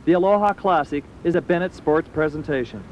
The Aloha Classic is a Bennett Sports presentation.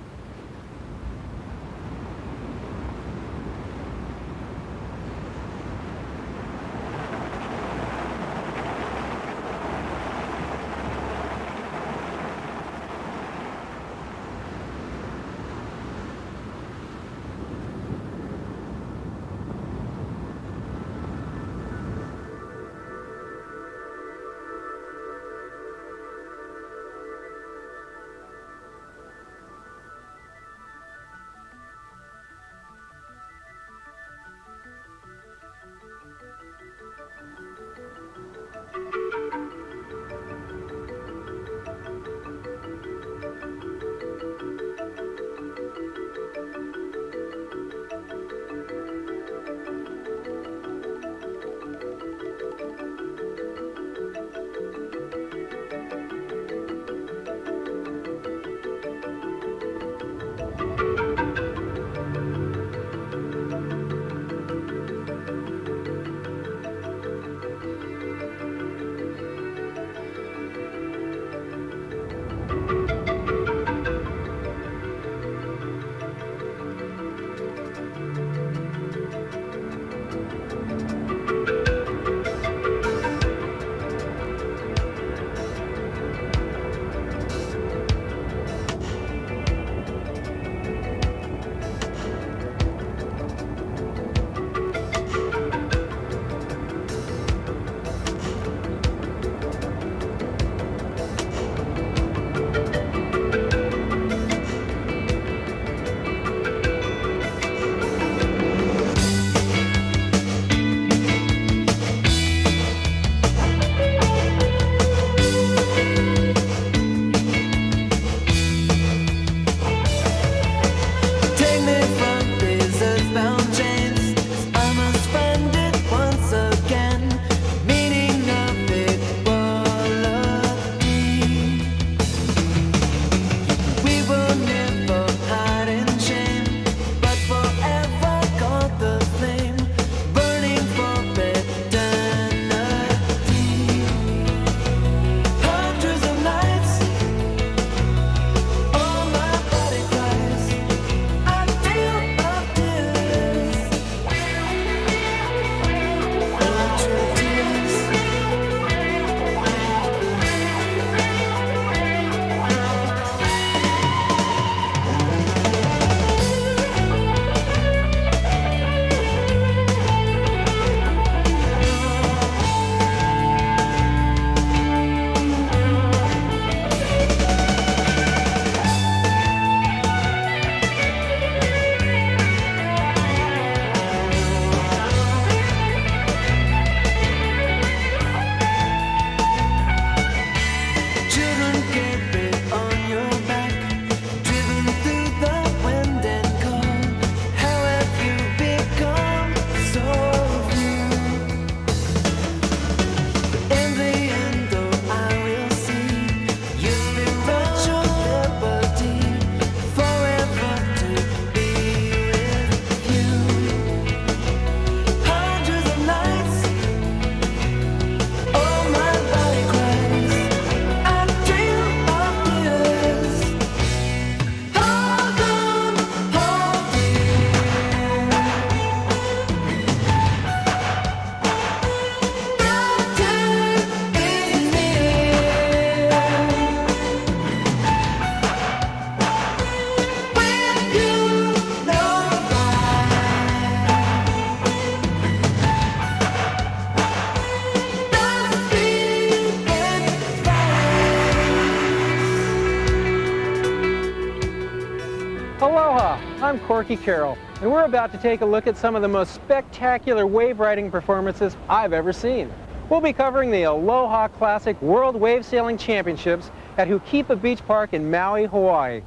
Aloha, I'm Corky Carroll, and we're about to take a look at some of the most spectacular wave riding performances I've ever seen. We'll be covering the Aloha Classic World Wave Sailing Championships at Hukipa Beach Park in Maui, Hawaii.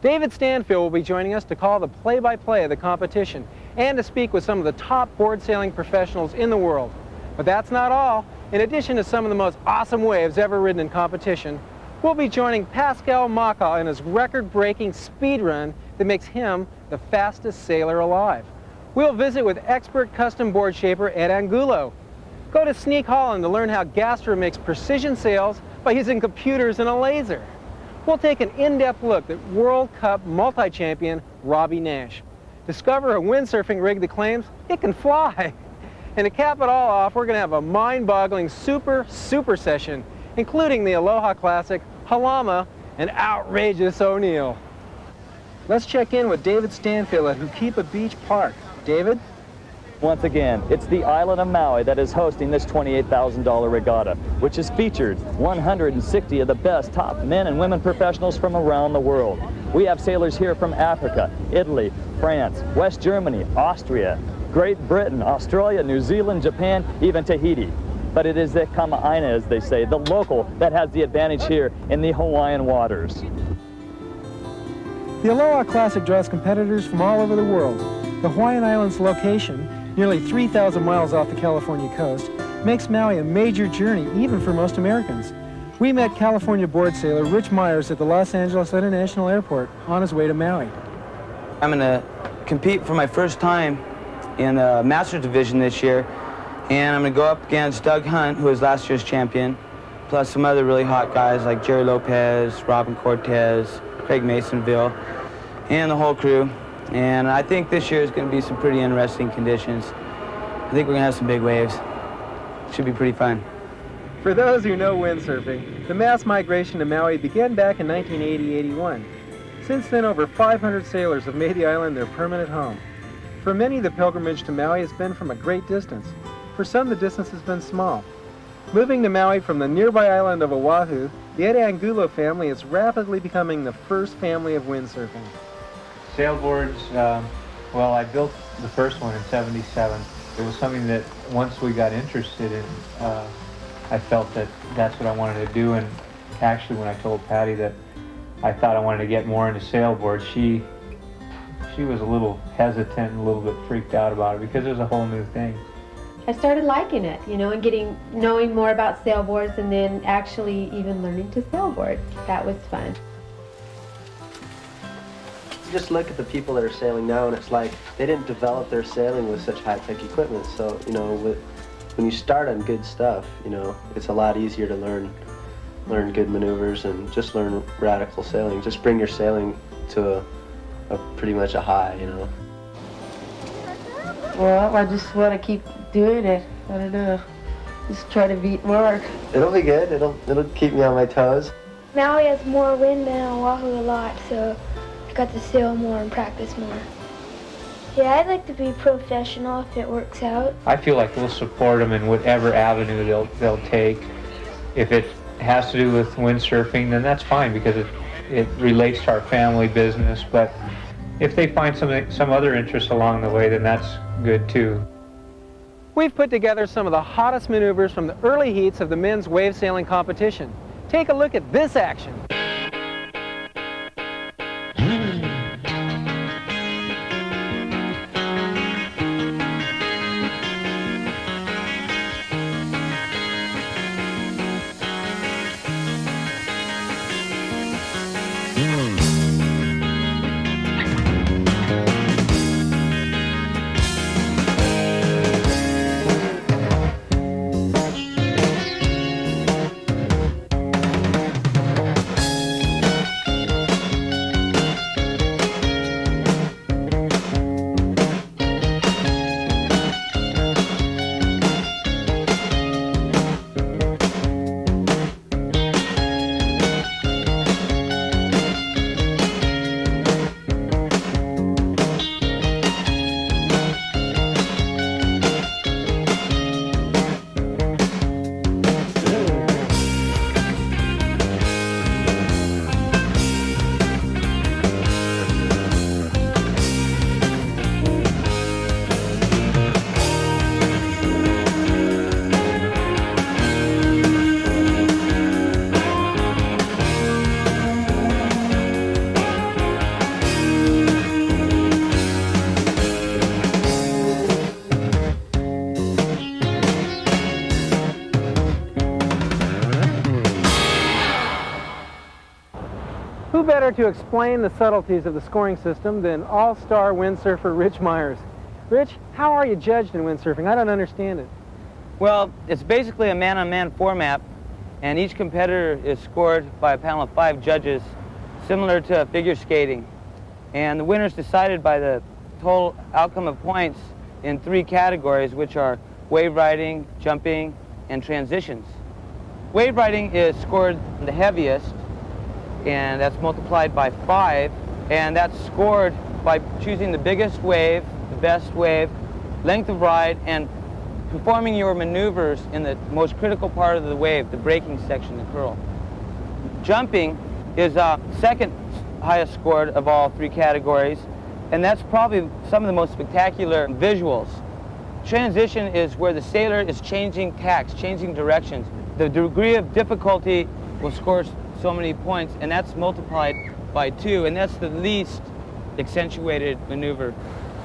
David Stanfield will be joining us to call the play-by-play of the competition and to speak with some of the top board sailing professionals in the world. But that's not all. In addition to some of the most awesome waves ever ridden in competition, we'll be joining Pascal Maka in his record-breaking speed run that makes him the fastest sailor alive. We'll visit with expert custom board shaper Ed Angulo. Go to Sneak Holland to learn how Gastra makes precision sails by using computers and a laser. we'll take an in-depth look at World Cup multi-champion Robbie Nash. Discover a windsurfing rig that claims it can fly. And to cap it all off, we're going to have a mind-boggling super session, including the Aloha Classic, Halama, and outrageous O'Neill. Let's check in with David Stanfield at Hukipa Beach Park. David? Once again, it's the island of Maui that is hosting this $28,000 regatta, which has featured 160 of the best top men and women professionals from around the world. We have sailors here from Africa, Italy, France, West Germany, Austria, Great Britain, Australia, New Zealand, Japan, even Tahiti. But it is the kama'aina, as they say, the local, that has the advantage here in the Hawaiian waters. The Aloha Classic draws competitors from all over the world. The Hawaiian Islands' location, nearly 3,000 miles off the California coast, makes Maui a major journey even for most Americans. We met California board sailor Rich Myers at the Los Angeles International Airport on his way to Maui. I'm going to compete for my first time in the Masters Division this year, and I'm going to go up against Doug Hunt, who was last year's champion, plus some other really hot guys like Jerry Lopez, Robin Cortez, Craig Masonville, and the whole crew. And I think this year is going to be some pretty interesting conditions. I think we're going to have some big waves. Should be pretty fun. For those who know windsurfing, the mass migration to Maui began back in 1980-81. Since then, over 500 sailors have made the island their permanent home. For many, the pilgrimage to Maui has been from a great distance. For some, the distance has been small. Moving to Maui from the nearby island of Oahu, the Ed Angulo family is rapidly becoming the first family of windsurfing. Sailboards, well, I built the first one in '77. It was something that once we got interested in, I felt that that's what I wanted to do. And actually, when I told Patty that I thought I wanted to get more into sailboards, she was a little hesitant and a little bit freaked out about it because it was a whole new thing. I started liking it, you know, and knowing more about sailboards, and then actually even learning to sailboard. That was fun. You just look at the people that are sailing now, and it's like they didn't develop their sailing with such high-tech equipment. So, you know, when you start on good stuff, you know, it's a lot easier to learn good maneuvers and just learn radical sailing. Just bring your sailing to a pretty much a high, you know. Well, I just want to keep doing it. I don't know. Just try to beat Mark. It'll be good. It'll keep me on my toes. Maui has more wind than Oahu a lot, so I got to sail more and practice more. Yeah, I'd like to be professional if it works out. I feel like we'll support them in whatever avenue they'll take. If it has to do with windsurfing, then that's fine because it relates to our family business. But if they find some other interest along the way, then that's good too. We've put together some of the hottest maneuvers from the early heats of the men's wave sailing competition. Take a look at this action. Who better to explain the subtleties of the scoring system than all-star windsurfer Rich Myers? Rich, how are you judged in windsurfing? I don't understand it. Well, it's basically a man-on-man format, and each competitor is scored by a panel of 5 judges, similar to figure skating. And the winner is decided by the total outcome of points in 3 categories, which are wave riding, jumping, and transitions. Wave riding is scored the heaviest, and that's multiplied by 5, and that's scored by choosing the biggest wave, the best wave, length of ride, and performing your maneuvers in the most critical part of the wave, the braking section, the curl. Jumping is second highest scored of all 3 categories, and that's probably some of the most spectacular visuals. Transition is where the sailor is changing tacks, changing directions. The degree of difficulty will score so many points, and that's multiplied by 2, and that's the least accentuated maneuver.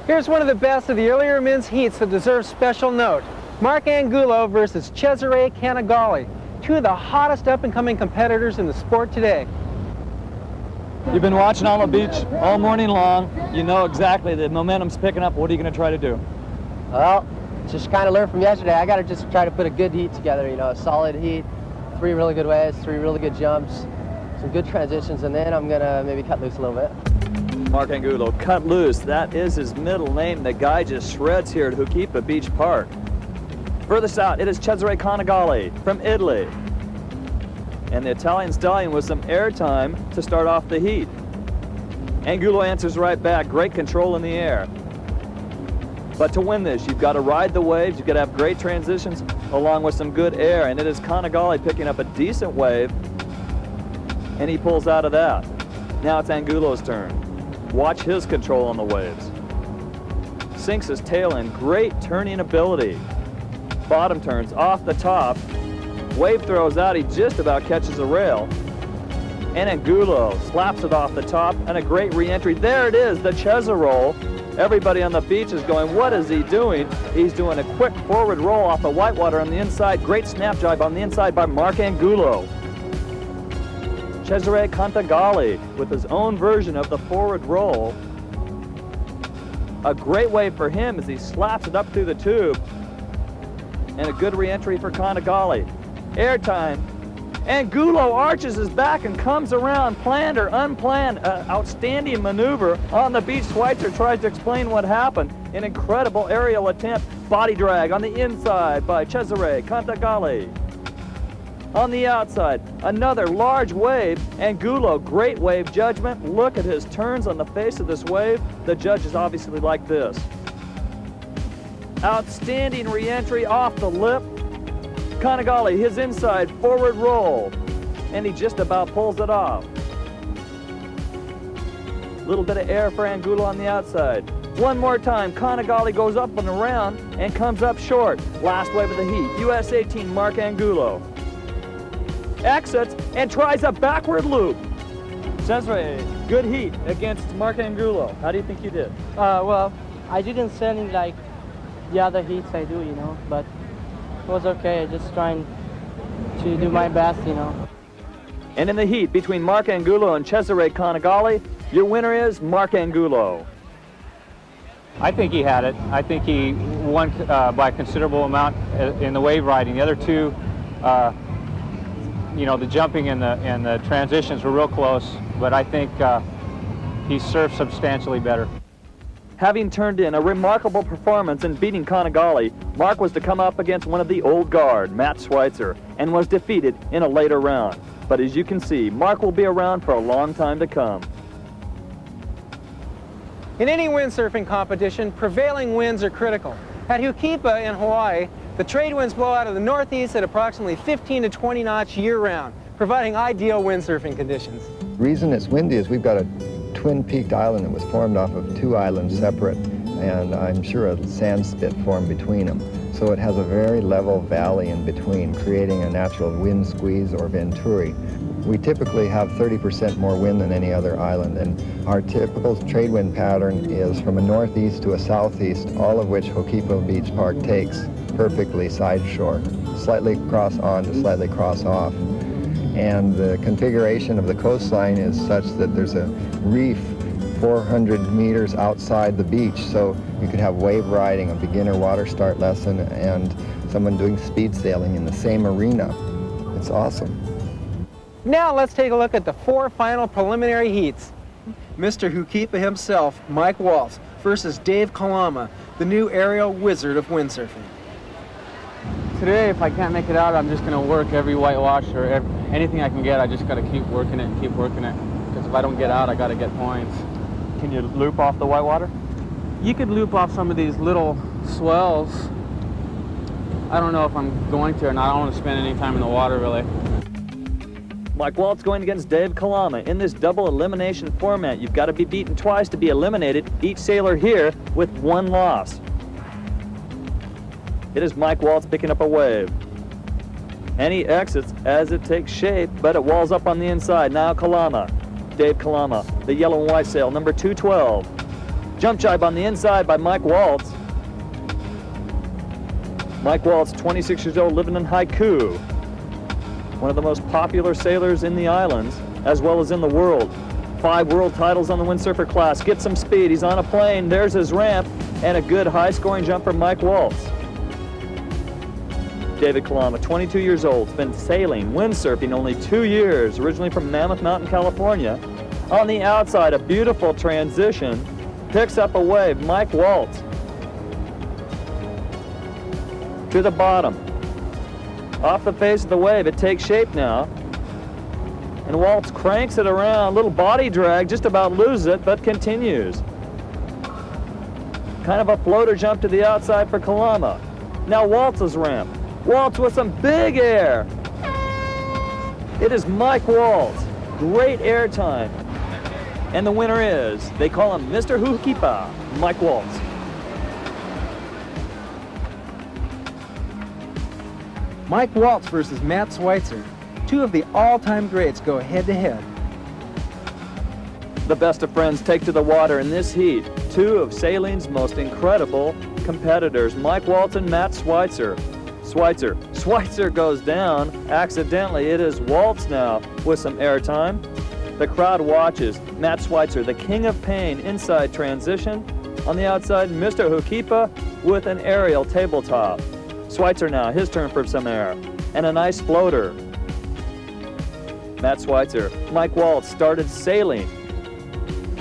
Here's one of the best of the earlier men's heats that deserves special note. Mark Angulo versus Cesare Canagali, 2 of the hottest up-and-coming competitors in the sport today. You've been watching on the beach all morning long. You know exactly the momentum's picking up. What are you going to try to do? Well, just kind of learn from yesterday. I got to just try to put a good heat together, you know, a solid heat, 3 really good waves, 3 really good jumps, some good transitions, and then I'm going to maybe cut loose a little bit. Mark Angulo, cut loose. That is his middle name. The guy just shreds here at Hukipa Beach Park. Furthest out, it is Cesare Canagali from Italy. And the Italian stallion with some airtime to start off the heat. Angulo answers right back. Great control in the air. But to win this, you've got to ride the waves. You've got to have great transitions along with some good air. And it is Canagali picking up a decent wave. And he pulls out of that. Now it's Angulo's turn. Watch his control on the waves. Sinks his tail in. Great turning ability. Bottom turns off the top. Wave throws out. He just about catches a rail. And Angulo slaps it off the top. And a great re-entry. There it is, the Cesare roll. Everybody on the beach is going, what is he doing? He's doing a quick forward roll off the whitewater on the inside. Great snap jibe on the inside by Mark Angulo. Cesare Canagali with his own version of the forward roll. A great wave for him as he slaps it up through the tube. And a good re-entry for Canagali. Airtime. Angulo arches his back and comes around, planned or unplanned. Outstanding maneuver on the beach. Schweitzer tries to explain what happened. An incredible aerial attempt. Body drag on the inside by Cesare Canagali. On the outside, another large wave. Angulo, great wave judgment. Look at his turns on the face of this wave. The judge is obviously like this. Outstanding re-entry off the lip. Canagali, his inside forward roll. And he just about pulls it off. Little bit of air for Angulo on the outside. One more time, Canagali goes up and around and comes up short. Last wave of the heat, US 18, Mark Angulo. Exits and tries a backward loop. Cesare, good heat against Mark Angulo. How do you think you did? Well, I didn't send in like the other heats I do, you know, but it was okay. Just trying to do my best, you know. And in the heat between Mark Angulo and Cesare Canagali, your winner is Mark Angulo. I think he had it. I think he won by a considerable amount in the wave riding. The other 2, you know, the jumping and the transitions were real close, but I think he surfed substantially better. Having turned in a remarkable performance in beating Canagali, Mark was to come up against one of the old guard, Matt Schweitzer, and was defeated in a later round. But as you can see, Mark will be around for a long time to come. In any windsurfing competition, prevailing winds are critical. At Hukipa in Hawaii, the trade winds blow out of the northeast at approximately 15 to 20 knots year-round, providing ideal windsurfing conditions. The reason it's windy is we've got a twin-peaked island that was formed off of 2 islands separate, and I'm sure a sand spit formed between them. So it has a very level valley in between, creating a natural wind squeeze or venturi. We typically have 30% more wind than any other island, and our typical trade wind pattern is from a northeast to a southeast, all of which Hukipa Beach Park takes perfectly side shore, slightly cross on to slightly cross off. And the configuration of the coastline is such that there's a reef 400 meters outside the beach, so you could have wave riding, a beginner water start lesson, and someone doing speed sailing in the same arena. It's awesome. Now let's take a look at the 4 final preliminary heats. Mr. Hukipa himself, Mike Waltz, versus Dave Kalama, the new aerial wizard of windsurfing. Today, if I can't make it out, I'm just going to work every whitewash or anything I can get. I just got to keep working it and keep working it. Because if I don't get out, I got to get points. Can you loop off the whitewater? You could loop off some of these little swells. I don't know if I'm going to or not. I don't want to spend any time in the water, really. Mike Waltz going against Dave Kalama. In this double elimination format, you've got to be beaten twice to be eliminated. Each sailor here with 1 loss. It is Mike Waltz picking up a wave. And he exits as it takes shape, but it walls up on the inside. Now Kalama. Dave Kalama, the yellow and white sail, number 212. Jump jibe on the inside by Mike Waltz. Mike Waltz, 26 years old, living in Haiku. One of the most popular sailors in the islands, as well as in the world. 5 world titles on the windsurfer class. Gets some speed. He's on a plane. There's his ramp. And a good high-scoring jump from Mike Waltz. David Kalama, 22 years old, has been sailing, windsurfing only 2 years, originally from Mammoth Mountain, California. On the outside, a beautiful transition. Picks up a wave. Mike Waltz. To the bottom. Off the face of the wave, it takes shape now. And Waltz cranks it around, little body drag, just about loses it, but continues. Kind of a floater jump to the outside for Kalama. Now Waltz's ramp. Waltz with some big air. It is Mike Waltz. Great air time. And the winner is, they call him Mr. Hukipa, Mike Waltz. Mike Waltz versus Matt Schweitzer. 2 of the all-time greats go head-to-head. The best of friends take to the water in this heat. 2 of sailing's most incredible competitors, Mike Waltz and Matt Schweitzer. Schweitzer goes down accidentally. It is Waltz now with some airtime. The crowd watches. Matt Schweitzer, the king of pain, inside transition. On the outside, Mr. Hukipa with an aerial tabletop. Schweitzer now, his turn for some air. And a nice floater. Matt Schweitzer. Mike Waltz started sailing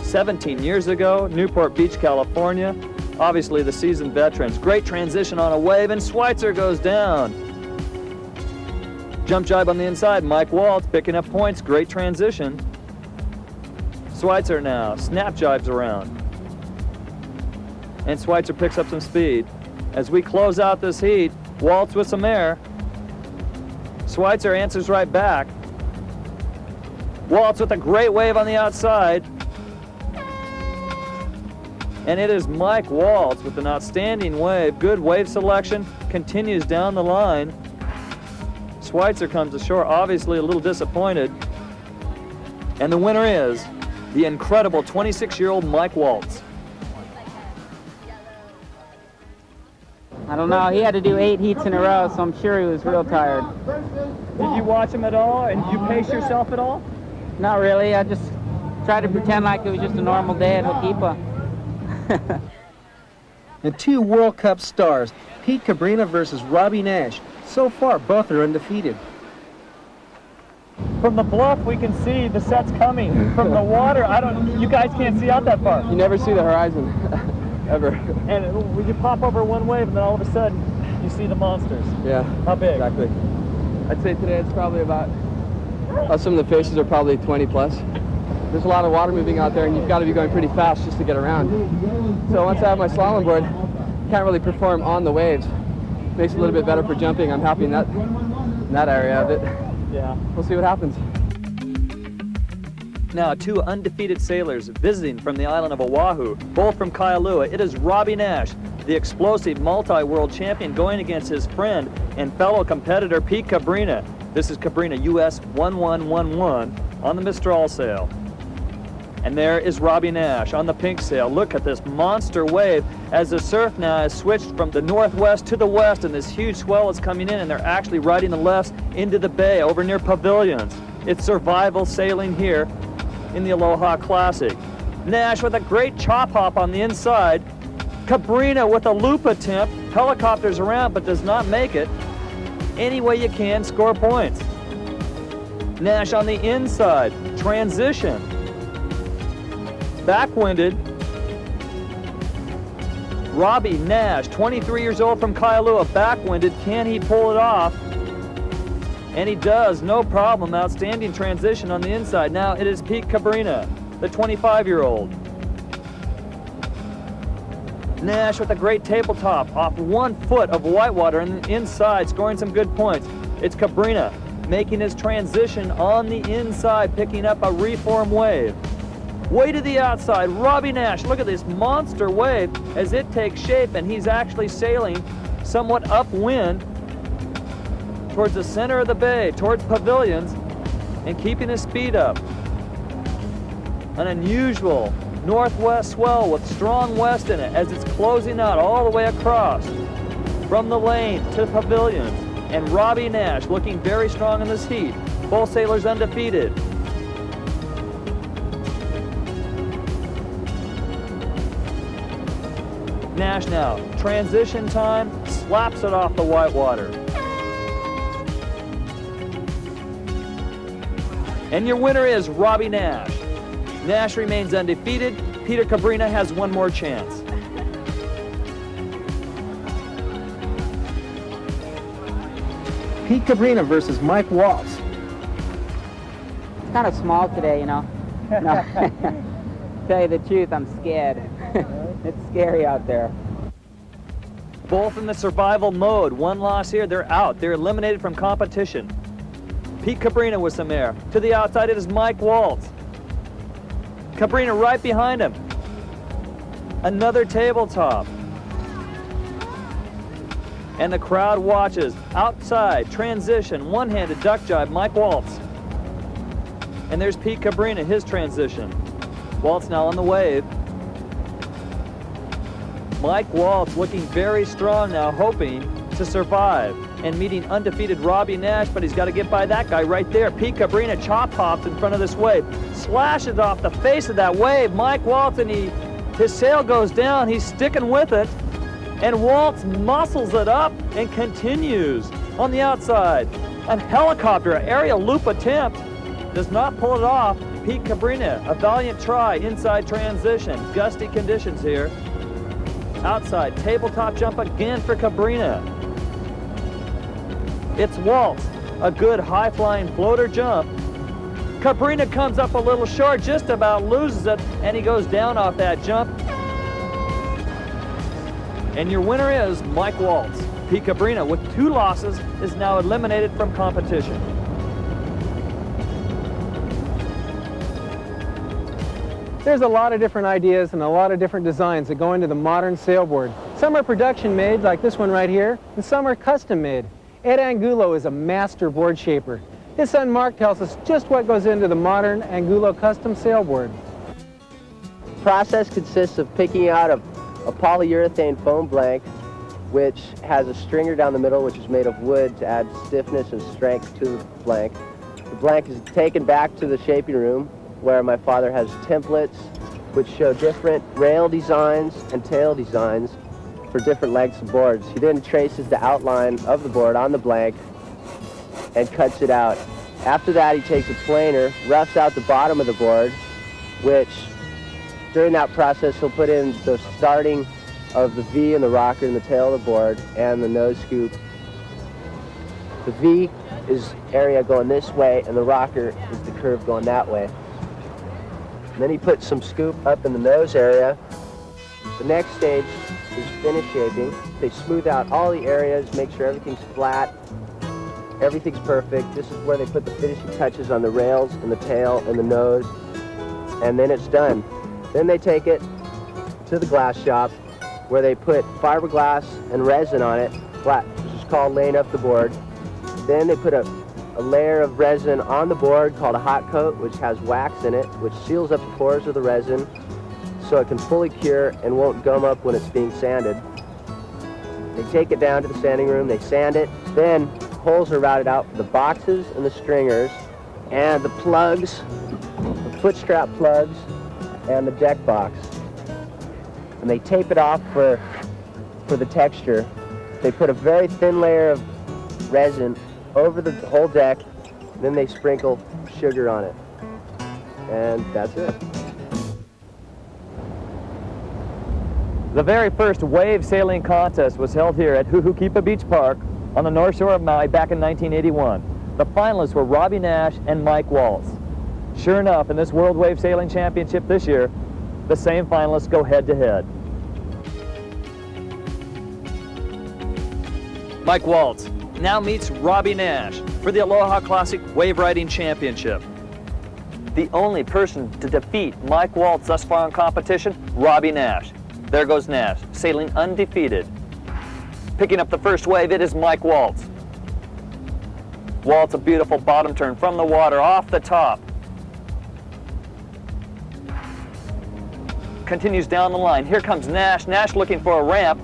17 years ago, Newport Beach, California. Obviously the seasoned veterans. Great transition on a wave, and Schweitzer goes down. Jump jibe on the inside. Mike Waltz picking up points. Great transition. Schweitzer now. Snap jibes around. And Schweitzer picks up some speed. As we close out this heat, Waltz with some air. Schweitzer answers right back. Waltz with a great wave on the outside. And it is Mike Waltz with an outstanding wave. Good wave selection. Continues down the line. Schweitzer comes ashore, obviously a little disappointed. And the winner is the incredible 26-year-old Mike Waltz. I don't know. He had to do 8 heats in a row, so I'm sure he was real tired. Did you watch him at all? And did you pace yourself at all? Not really. I just tried to pretend like it was just a normal day at Hukipa. And 2 World Cup stars, Pete Cabrina versus Robbie Nash. So far, both are undefeated. From the bluff, we can see the sets coming. From the water, you guys can't see out that far. You never see the horizon, ever. And you pop over one wave, and then all of a sudden, you see the monsters. Yeah. How big? Exactly. I'd say today it's probably about, some of the faces are probably 20 plus. There's a lot of water moving out there, and you've got to be going pretty fast just to get around. So once I have my slalom board, can't really perform on the waves. Makes it a little bit better for jumping. I'm happy in that area of it. Yeah. We'll see what happens. Now, 2 undefeated sailors visiting from the island of Oahu, both from Kailua. It is Robbie Nash, the explosive multi-world champion, going against his friend and fellow competitor, Pete Cabrina. This is Cabrina, US 1111 on the Mistral sail. And there is Robbie Nash on the pink sail. Look at this monster wave as the surf now has switched from the northwest to the west, and this huge swell is coming in, and they're actually riding the lefts into the bay over near Pavilions. It's survival sailing here in the Aloha Classic. Nash with a great chop hop on the inside. Cabrina with a loop attempt. Helicopters around but does not make it. Any way you can, score points. Nash on the inside, transition. Backwinded. Robbie Nash, 23 years old from Kailua, backwinded. Can he pull it off? And he does, no problem. Outstanding transition on the inside. Now it is Pete Cabrina, the 25-year-old. Nash with a great tabletop off 1 foot of whitewater and inside, scoring some good points. It's Cabrina making his transition on the inside, picking up a reform wave. Way to the outside, Robbie Nash. Look at this monster wave as it takes shape, and he's actually sailing somewhat upwind towards the center of the bay, towards pavilions, and keeping his speed up. An unusual northwest swell with strong west in it as it's closing out all the way across from the lane to pavilions. And Robbie Nash looking very strong in this heat. Both sailors undefeated. Nash now, transition time, slaps it off the whitewater. And your winner is Robbie Nash. Nash remains undefeated. Peter Cabrina has one more chance. Pete Cabrina versus Mike Waltz. It's kind of small today, you know. No. Tell you the truth, I'm scared. It's scary out there. Both in the survival mode. One loss here, they're out. They're eliminated from competition. Pete Cabrina with some air. To the outside, it is Mike Waltz. Cabrina right behind him. Another tabletop. And the crowd watches. Outside, transition, one-handed duck jibe, Mike Waltz. And there's Pete Cabrina, his transition. Waltz now on the wave. Mike Waltz looking very strong now, hoping to survive and meeting undefeated Robbie Nash, but he's got to get by that guy right there. Pete Cabrina chop hops in front of this wave, slashes off the face of that wave. Mike Waltz, and his sail goes down. He's sticking with it, and Waltz muscles it up and continues on the outside. A helicopter, an aerial loop attempt, does not pull it off. Pete Cabrina, a valiant try, inside transition. Gusty conditions here. Outside, tabletop jump again for Cabrina. It's Waltz, a good high-flying floater jump. Cabrina comes up a little short, just about loses it, and he goes down off that jump. And your winner is Mike Waltz. Pete Cabrina, with 2 losses, is now eliminated from competition. There's a lot of different ideas and a lot of different designs that go into the modern sailboard. Some are production made, like this one right here, and some are custom made. Ed Angulo is a master board shaper. His son Mark tells us just what goes into the modern Angulo custom sailboard. The process consists of picking out a polyurethane foam blank, which has a stringer down the middle, which is made of wood to add stiffness and strength to the blank. The blank is taken back to the shaping room, where my father has templates which show different rail designs and tail designs for different lengths of boards. He then traces the outline of the board on the blank and cuts it out. After that, he takes a planer, roughs out the bottom of the board, which during that process he'll put in the starting of the V in the rocker in the tail of the board and the nose scoop. The V is area going this way and the rocker is the curve going that way. And then he puts some scoop up in the nose area. The next stage is finish shaping. They smooth out all the areas, make sure everything's flat, everything's perfect. This is where they put the finishing touches on the rails and the tail and the nose, and then it's done. Then they take it to the glass shop where they put fiberglass and resin on it, flat, which is called laying up the board. Then they put a layer of resin on the board called a hot coat, which has wax in it, which seals up the pores of the resin so it can fully cure and won't gum up when it's being sanded. They take it down to the sanding room, they sand it, then holes are routed out for the boxes and the stringers and the plugs, the foot strap plugs, and the deck box. And they tape it off for the texture. They put a very thin layer of resin over the whole deck, Then they sprinkle sugar on it. And that's it. The very first wave sailing contest was held here at Huhukipa Beach Park on the North Shore of Maui back in 1981. The finalists were Robbie Nash and Mike Waltz. Sure enough, in this World Wave Sailing Championship this year, the same finalists go head-to-head. Mike Waltz now meets Robbie Nash for the Aloha Classic Wave Riding Championship. The only person to defeat Mike Waltz thus far in competition, Robbie Nash. There goes Nash, sailing undefeated. Picking up the first wave, it is Mike Waltz. Waltz, a beautiful bottom turn from the water off the top. Continues down the line. Here comes Nash. Nash looking for a ramp.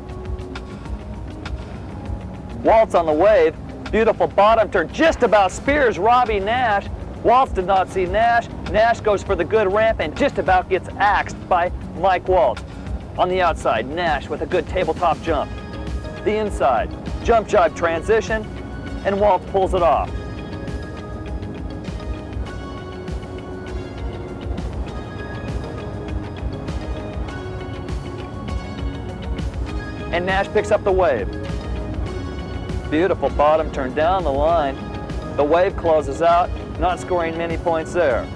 Waltz on the wave. Beautiful bottom turn. Just about spears Robbie Nash. Waltz did not see Nash. Nash goes for the good ramp and just about gets axed by Mike Waltz. On the outside, Nash with a good tabletop jump. The inside, jump jibe transition, and Waltz pulls it off. And Nash picks up the wave. Beautiful bottom turn down the line. The wave closes out, not scoring many points there.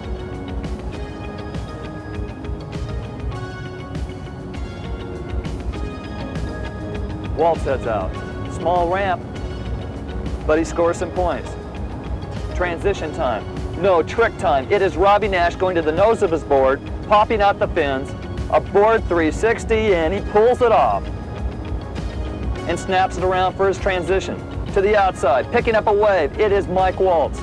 Waltz heads out. Small ramp, but he scores some points. Transition time. No, trick time. It is Robbie Nash going to the nose of his board, popping out the fins, a board 360, and he pulls it off and snaps it around for his transition. To the outside, picking up a wave, it is Mike Waltz.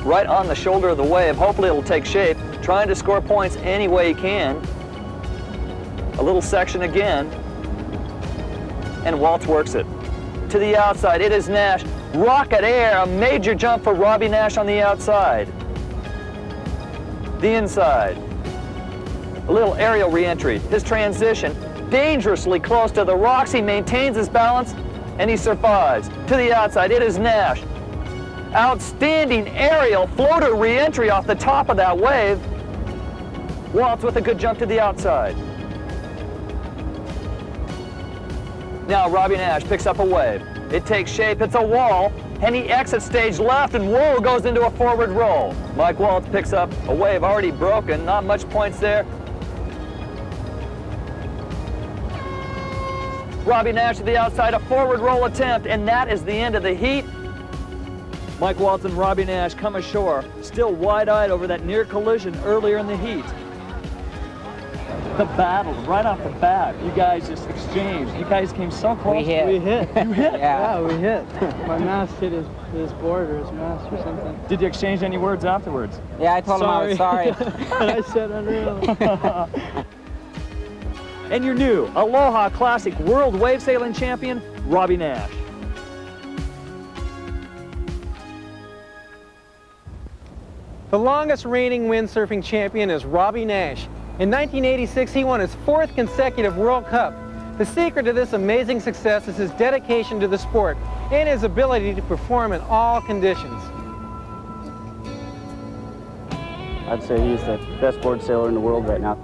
Right on the shoulder of the wave, hopefully it'll take shape, trying to score points any way he can. A little section again, and Waltz works it. To the outside, it is Nash. Rocket air, a major jump for Robbie Nash on the outside. The inside. A little aerial re-entry. His transition, dangerously close to the rocks. He maintains his balance, and he survives. To the outside, it is Nash. Outstanding aerial floater re-entry off the top of that wave. Waltz with a good jump to the outside. Now Robbie Nash picks up a wave. It takes shape, it's a wall, and he exits stage left, and whoa, goes into a forward roll. Mike Waltz picks up a wave already broken, not much points there. Robbie Nash to the outside, a forward roll attempt, and that is the end of the heat. Mike Waltz and Robbie Nash come ashore, still wide-eyed over that near collision earlier in the heat. The battle, right off the bat, you guys just exchanged. You guys came so close. We hit. We hit. You hit? Yeah, we hit. My mast hit his board or his mast or something. Did you exchange any words afterwards? Yeah, I told him I was sorry. I said unreal. And your new Aloha Classic World Wave Sailing Champion, Robbie Nash. The longest reigning windsurfing champion is Robbie Nash. In 1986, he won his 4th consecutive World Cup. The secret to this amazing success is his dedication to the sport and his ability to perform in all conditions. I'd say he's the best board sailor in the world right now.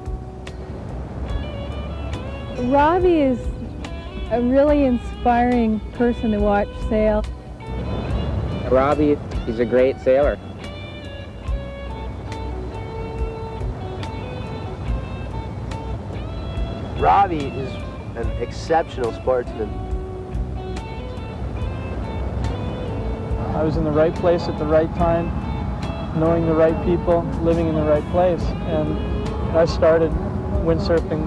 Robbie is a really inspiring person to watch sail. Robbie, he's a great sailor. Robbie is an exceptional sportsman. I was in the right place at the right time, knowing the right people, living in the right place, and I started windsurfing,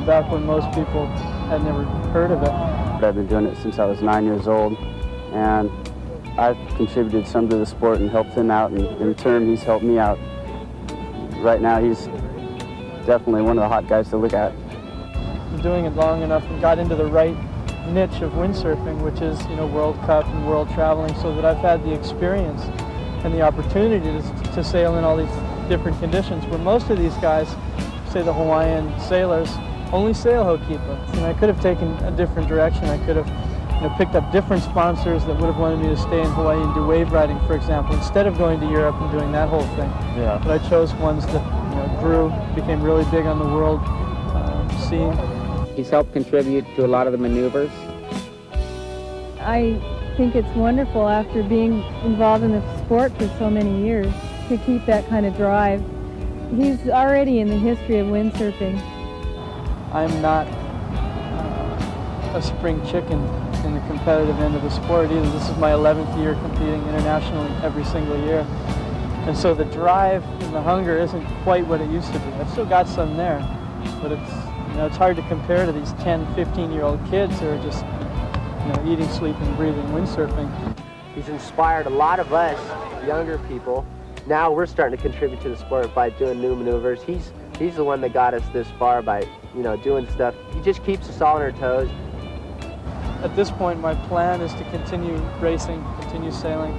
back when most people had never heard of it. I've been doing it since I was 9 years old, and I've contributed some to the sport and helped him out, and in turn he's helped me out. Right now he's definitely one of the hot guys to look at. Been doing it long enough and got into the right niche of windsurfing, which is World Cup and world traveling, so that I've had the experience and the opportunity to sail in all these different conditions, where most of these guys, say the Hawaiian sailors, only sail Hokipa. And I could have taken a different direction. I could have picked up different sponsors that would have wanted me to stay in Hawaii and do wave riding, for example, instead of going to Europe and doing that whole thing. Yeah. But I chose ones that grew, became really big on the world scene. He's helped contribute to a lot of the maneuvers. I think it's wonderful after being involved in the sport for so many years to keep that kind of drive. He's already in the history of windsurfing. I'm not a spring chicken in the competitive end of the sport either. This is my 11th year competing internationally every single year. And so the drive and the hunger isn't quite what it used to be. I've still got some there, but it's hard to compare to these 10, 15-year-old kids who are just eating, sleeping, breathing, windsurfing. He's inspired a lot of us younger people. Now we're starting to contribute to the sport by doing new maneuvers. He's the one that got us this far by doing stuff. He just keeps us all on our toes. At this point, my plan is to continue racing, continue sailing,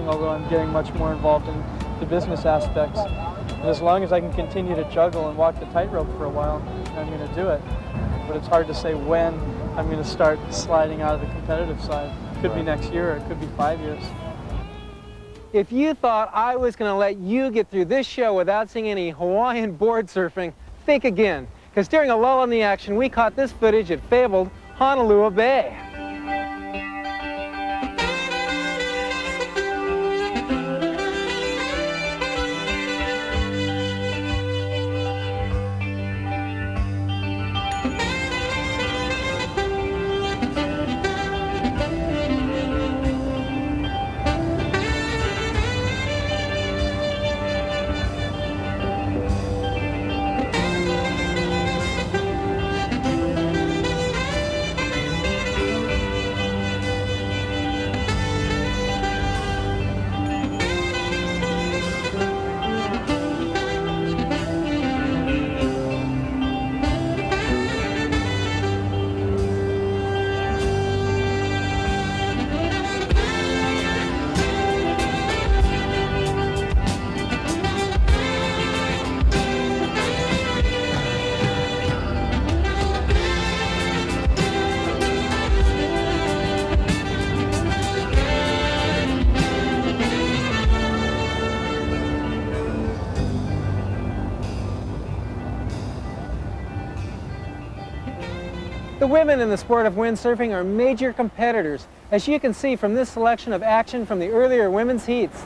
although I'm getting much more involved in the business aspects. And as long as I can continue to juggle and walk the tightrope for a while, I'm going to do it. But it's hard to say when I'm going to start sliding out of the competitive side. It could be next year, or it could be 5 years. If you thought I was going to let you get through this show without seeing any Hawaiian board surfing, think again. Because during a lull in the action, we caught this footage at fabled Honolulu Bay. The women in the sport of windsurfing are major competitors, as you can see from this selection of action from the earlier women's heats.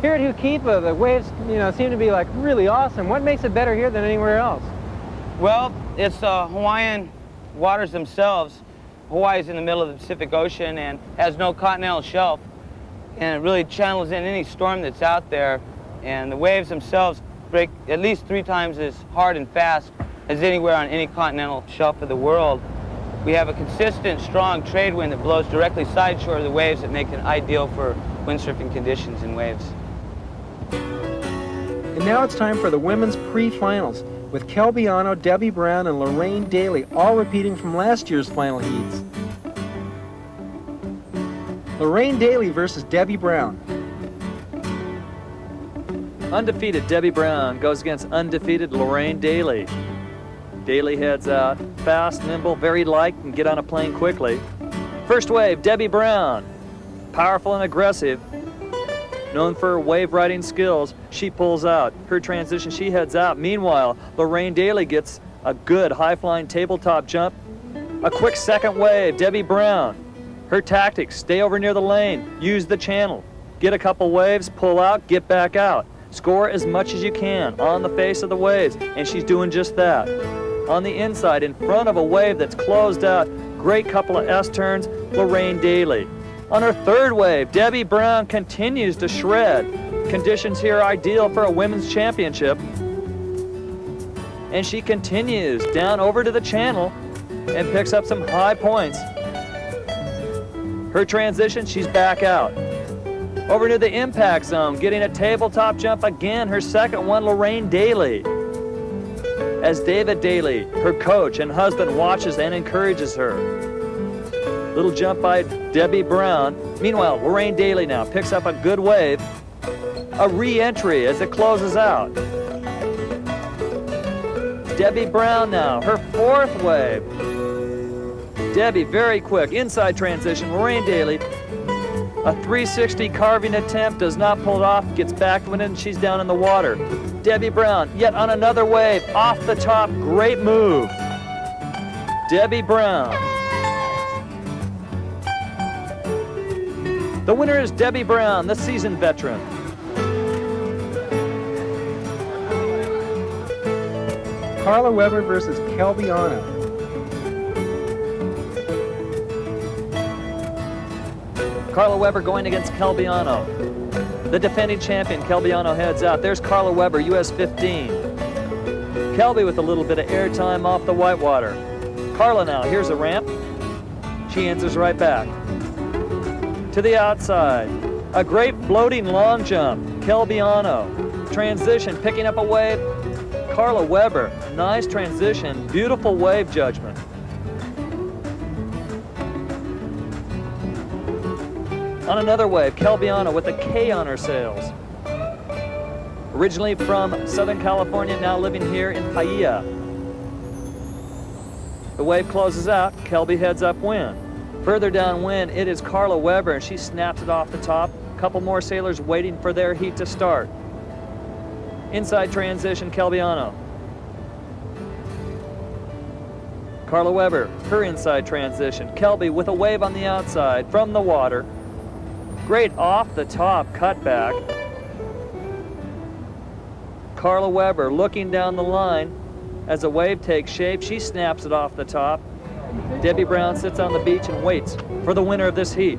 Here at Hukipa, the waves, seem to be like really awesome. What makes it better here than anywhere else? Well, it's the Hawaiian waters themselves. Hawaii is in the middle of the Pacific Ocean and has no continental shelf, and it really channels in any storm that's out there. And the waves themselves break at least 3 times as hard and fast as anywhere on any continental shelf of the world. We have a consistent, strong trade wind that blows directly side shore of the waves that make it ideal for windsurfing conditions and waves. And now it's time for the women's pre-finals. with Kelbiano, Debbie Brown, and Lorraine Daly all repeating from last year's final heats. Lorraine Daly versus Debbie Brown. Undefeated Debbie Brown goes against undefeated Lorraine Daly. Daly heads out, fast, nimble, very light, and get on a plane quickly. First wave, Debbie Brown. Powerful and aggressive. Known for her wave riding skills, she pulls out. Her transition, she heads out. Meanwhile, Lorraine Daly gets a good high-flying tabletop jump. A quick second wave, Debbie Brown. Her tactics, stay over near the lane, use the channel. Get a couple waves, pull out, get back out. Score as much as you can on the face of the waves, and she's doing just that. On the inside, in front of a wave that's closed out, great couple of S-turns, Lorraine Daly. On her third wave, Debbie Brown continues to shred. Conditions here ideal for a women's championship. And she continues down over to the channel and picks up some high points. Her transition, she's back out. Over to the impact zone, getting a tabletop jump again, her second one, Lorraine Daly. As David Daly, her coach and husband, watches and encourages her. Little jump by Debbie Brown. Meanwhile, Lorraine Daly now picks up a good wave. A re-entry as it closes out. Debbie Brown now, her fourth wave. Debbie, very quick, inside transition, Lorraine Daly. A 360 carving attempt, does not pull it off, gets back to it, and she's down in the water. Debbie Brown, yet on another wave, off the top, great move. Debbie Brown. The winner is Debbie Brown, the seasoned veteran. Carla Weber versus Kelbiano. Carla Weber going against Kelbiano. The defending champion, Kelbiano, heads out. There's Carla Weber, US 15. Kelby with a little bit of airtime off the whitewater. Carla now, here's a ramp. She answers right back. To the outside. A great floating long jump, Kelbiano. Transition, picking up a wave. Carla Weber, nice transition, beautiful wave judgment. On another wave, Kelbiano with a K on her sails. Originally from Southern California, now living here in Paia. The wave closes out, Kelby heads upwind. Further downwind, it is Carla Weber, and she snaps it off the top. A couple more sailors waiting for their heat to start. Inside transition, Kelbiano. Carla Weber, her inside transition. Kelby with a wave on the outside from the water. Great off the top cutback. Carla Weber looking down the line as a wave takes shape. She snaps it off the top. Debbie Brown sits on the beach and waits for the winner of this heat.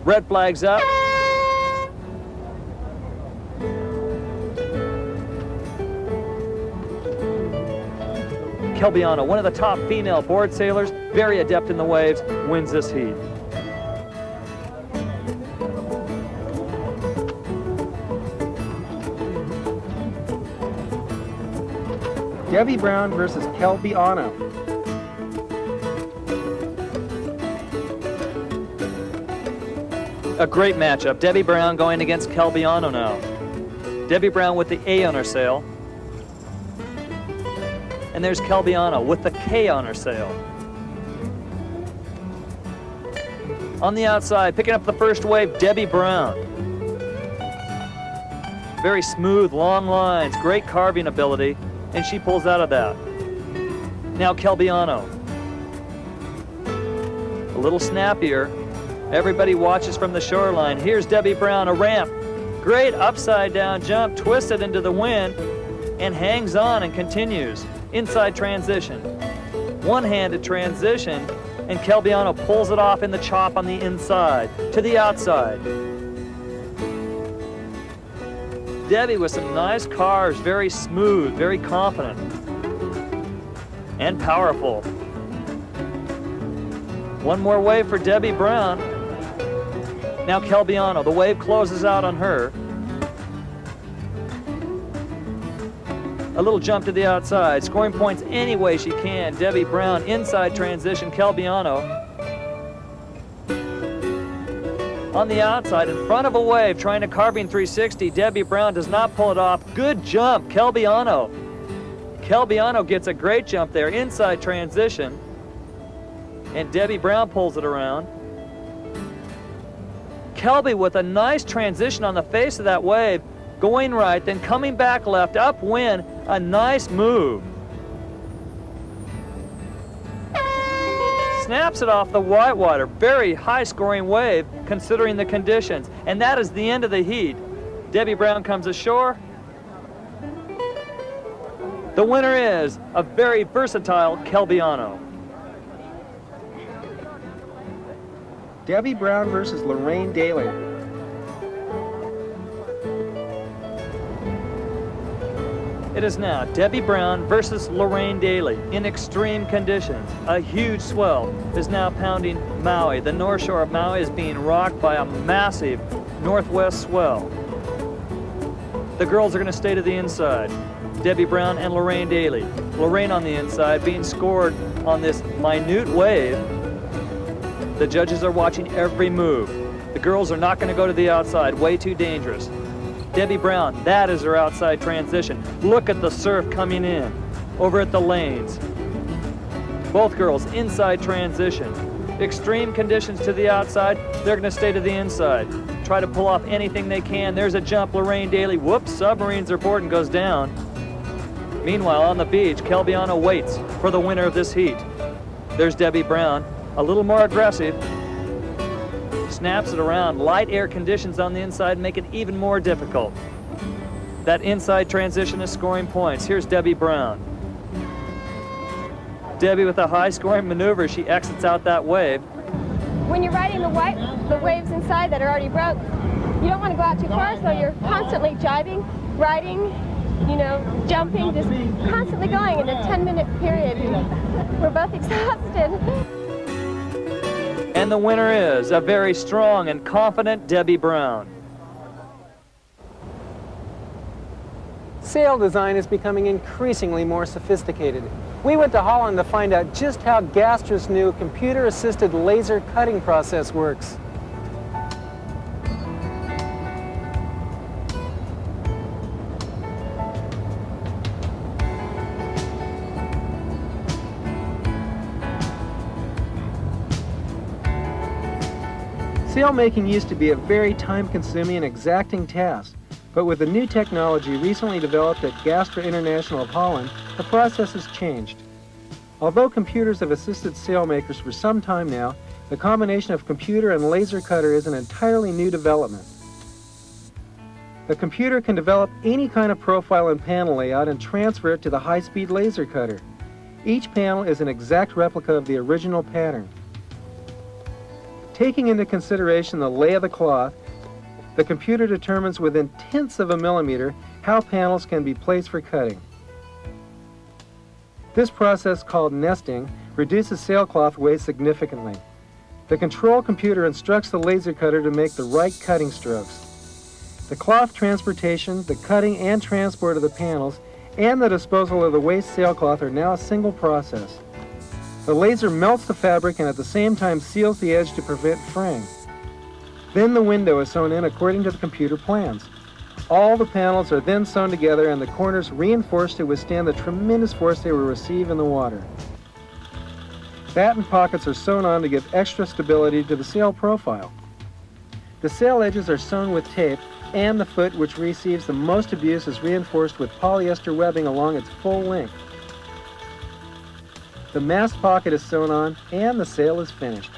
Red flag's up. Kelbiano, one of the top female board sailors, very adept in the waves, wins this heat. Debbie Brown versus Kelbiano. A great matchup. Debbie Brown going against Kelbiano now. Debbie Brown with the A on her sail. And there's Kelbiano with the K on her sail. On the outside, picking up the first wave, Debbie Brown. Very smooth, long lines, great carving ability, and she pulls out of that. Now Kelbiano. A little snappier. Everybody watches from the shoreline. Here's Debbie Brown, a ramp. Great upside down jump, twisted into the wind, and hangs on and continues. Inside transition. One-handed transition, and Kelbiano pulls it off in the chop on the inside, to the outside. Debbie with some nice carves, very smooth, very confident, and powerful. One more wave for Debbie Brown. Now Kelbiano, the wave closes out on her. A little jump to the outside, scoring points any way she can. Debbie Brown, inside transition, Calbiano. On the outside, in front of a wave, trying a carbine 360. Debbie Brown does not pull it off. Good jump, Calbiano. Calbiano gets a great jump there, inside transition. And Debbie Brown pulls it around. Kelby with a nice transition on the face of that wave, going right, then coming back left, upwind, a nice move. Snaps it off the whitewater, very high-scoring wave considering the conditions. And that is the end of the heat. Debbie Brown comes ashore. The winner is a very versatile Calbiano. Debbie Brown versus Lorraine Daly. It is now Debbie Brown versus Lorraine Daly in extreme conditions. A huge swell is now pounding Maui. The north shore of Maui is being rocked by a massive northwest swell. The girls are going to stay to the inside. Debbie Brown and Lorraine Daly. Lorraine on the inside being scored on this minute wave. The judges are watching every move. The girls are not going to go to the outside, way too dangerous. Debbie Brown, that is her outside transition. Look at the surf coming in over at the lanes. Both girls inside transition. Extreme conditions to the outside, they're going to stay to the inside. Try to pull off anything they can. There's a jump, Lorraine Daly. Whoops, submarines are board and goes down. Meanwhile, on the beach, Calbiano waits for the winner of this heat. There's Debbie Brown, a little more aggressive. Snaps it around. Light air conditions on the inside make it even more difficult. That inside transition is scoring points. Here's Debbie Brown. Debbie with a high-scoring maneuver. She exits out that wave. When you're riding the waves inside that are already broke, you don't want to go out too far, so you're constantly jibing, riding, you know, jumping, just constantly going in a 10-minute period. We're both exhausted. And the winner is a very strong and confident Debbie Brown. Sail design is becoming increasingly more sophisticated. We went to Holland to find out just how Gastra's new computer-assisted laser cutting process works. Sail making used to be a very time-consuming and exacting task, but with the new technology recently developed at Gastra International of Holland, the process has changed. Although computers have assisted sailmakers for some time now, the combination of computer and laser cutter is an entirely new development. The computer can develop any kind of profile and panel layout and transfer it to the high-speed laser cutter. Each panel is an exact replica of the original pattern. Taking into consideration the lay of the cloth, the computer determines within tenths of a millimeter how panels can be placed for cutting. This process, called nesting, reduces sailcloth weight significantly. The control computer instructs the laser cutter to make the right cutting strokes. The cloth transportation, the cutting and transport of the panels, and the disposal of the waste sailcloth are now a single process. The laser melts the fabric and at the same time seals the edge to prevent fraying. Then the window is sewn in according to the computer plans. All the panels are then sewn together and the corners reinforced to withstand the tremendous force they will receive in the water. Batten pockets are sewn on to give extra stability to the sail profile. The sail edges are sewn with tape, and the foot, which receives the most abuse, is reinforced with polyester webbing along its full length. The mast pocket is sewn on, and the sail is finished.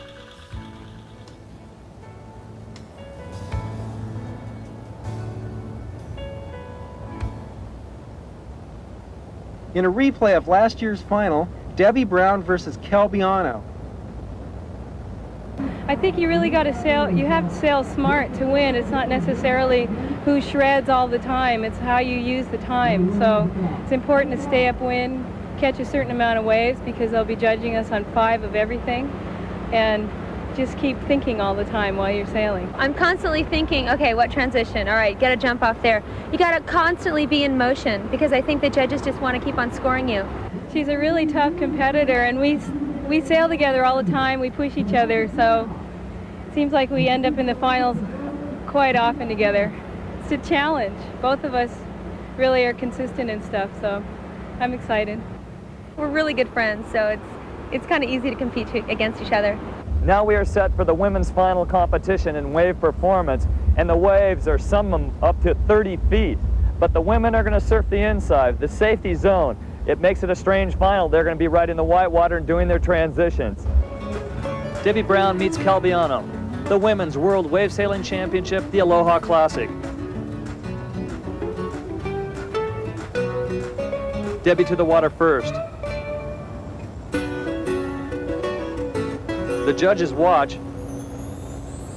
In a replay of last year's final, Debbie Brown versus Calbiano. I think you really got to sail, you have to sail smart to win. It's not necessarily who shreds all the time, it's how you use the time. So it's important to stay upwind, catch a certain amount of waves because they'll be judging us on 5 of everything. And just keep thinking all the time while you're sailing. I'm constantly thinking, okay, what transition? All right, get a jump off there. You got to constantly be in motion because I think the judges just want to keep on scoring you. She's a really tough competitor, and we sail together all the time. We push each other, so it seems like we end up in the finals quite often together. It's a challenge. Both of us really are consistent and stuff, so I'm excited. We're really good friends, so it's kind of easy to compete against each other. Now we are set for the women's final competition in wave performance, and the waves are some of them up to 30 feet. But the women are going to surf the inside, the safety zone. It makes it a strange final. They're going to be right in the white water and doing their transitions. Debbie Brown meets Calbiano, the Women's World Wave Sailing Championship, the Aloha Classic. Debbie to the water first. The judges watch.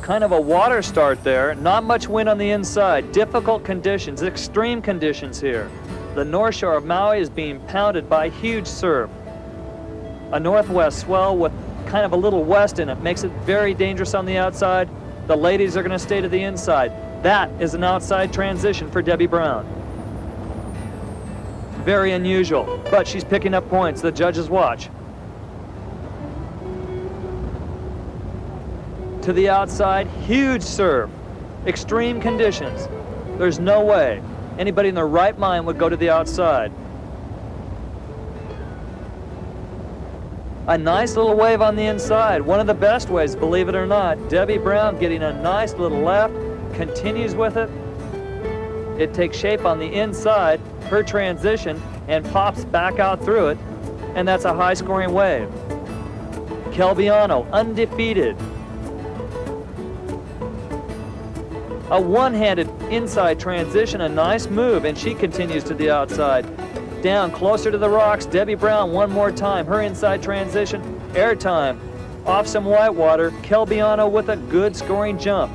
Kind of a water start there. Not much wind on the inside. Difficult conditions, extreme conditions here. The north shore of Maui is being pounded by huge surf. A northwest swell with kind of a little west in it makes it very dangerous on the outside. The ladies are going to stay to the inside. That is an outside transition for Debbie Brown. Very unusual, but she's picking up points. The judges watch. To the outside, huge surf, extreme conditions. There's no way anybody in their right mind would go to the outside. A nice little wave on the inside, one of the best waves, believe it or not. Debbie Brown getting a nice little left, continues with it. It takes shape on the inside, her transition, and pops back out through it, and that's a high-scoring wave. Calbiano, undefeated. A one-handed inside transition, a nice move, and she continues to the outside. Down closer to the rocks, Debbie Brown one more time. Her inside transition, airtime. Off some white water, Calbiano with a good scoring jump.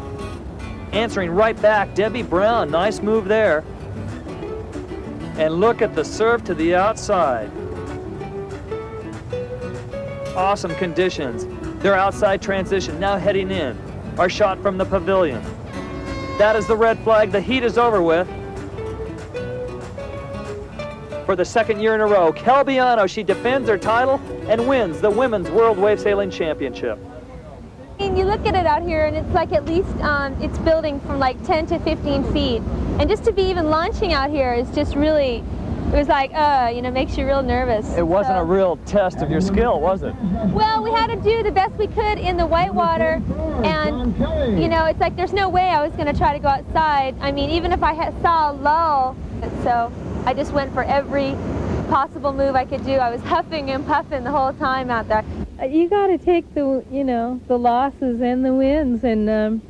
Answering right back, Debbie Brown, nice move there. And look at the surf to the outside. Awesome conditions. Their outside transition now heading in. Our shot from the pavilion. That is the red flag. The heat is over with. For the second year in a row, Calbiano, she defends her title and wins the Women's World Wave Sailing Championship. You look at it out here and it's like at least it's building from like 10 to 15 feet. And just to be even launching out here is just really, it was like, you know, makes you real nervous. It wasn't a real test of your skill, was it? Well, we had to do the best we could in the white water, and, you know, it's like there's no way I was going to try to go outside. I mean, even if I saw a lull. So I just went for every possible move I could do. I was huffing and puffing the whole time out there. You got to take the, you know, the losses and the wins and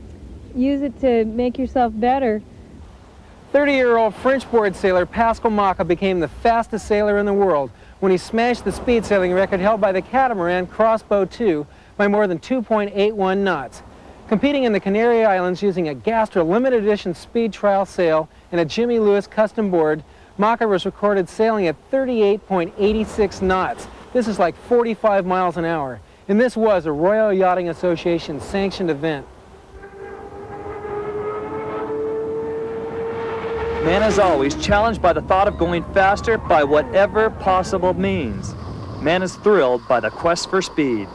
use it to make yourself better. 30-year-old French board sailor Pascal Maka became the fastest sailor in the world when he smashed the speed sailing record held by the catamaran Crossbow 2 by more than 2.81 knots. Competing in the Canary Islands using a Gastra limited edition speed trial sail and a Jimmy Lewis custom board, Maka was recorded sailing at 38.86 knots. This is like 45 miles an hour, and this was a Royal Yachting Association sanctioned event. Man is always challenged by the thought of going faster by whatever possible means. Man is thrilled by the quest for speed.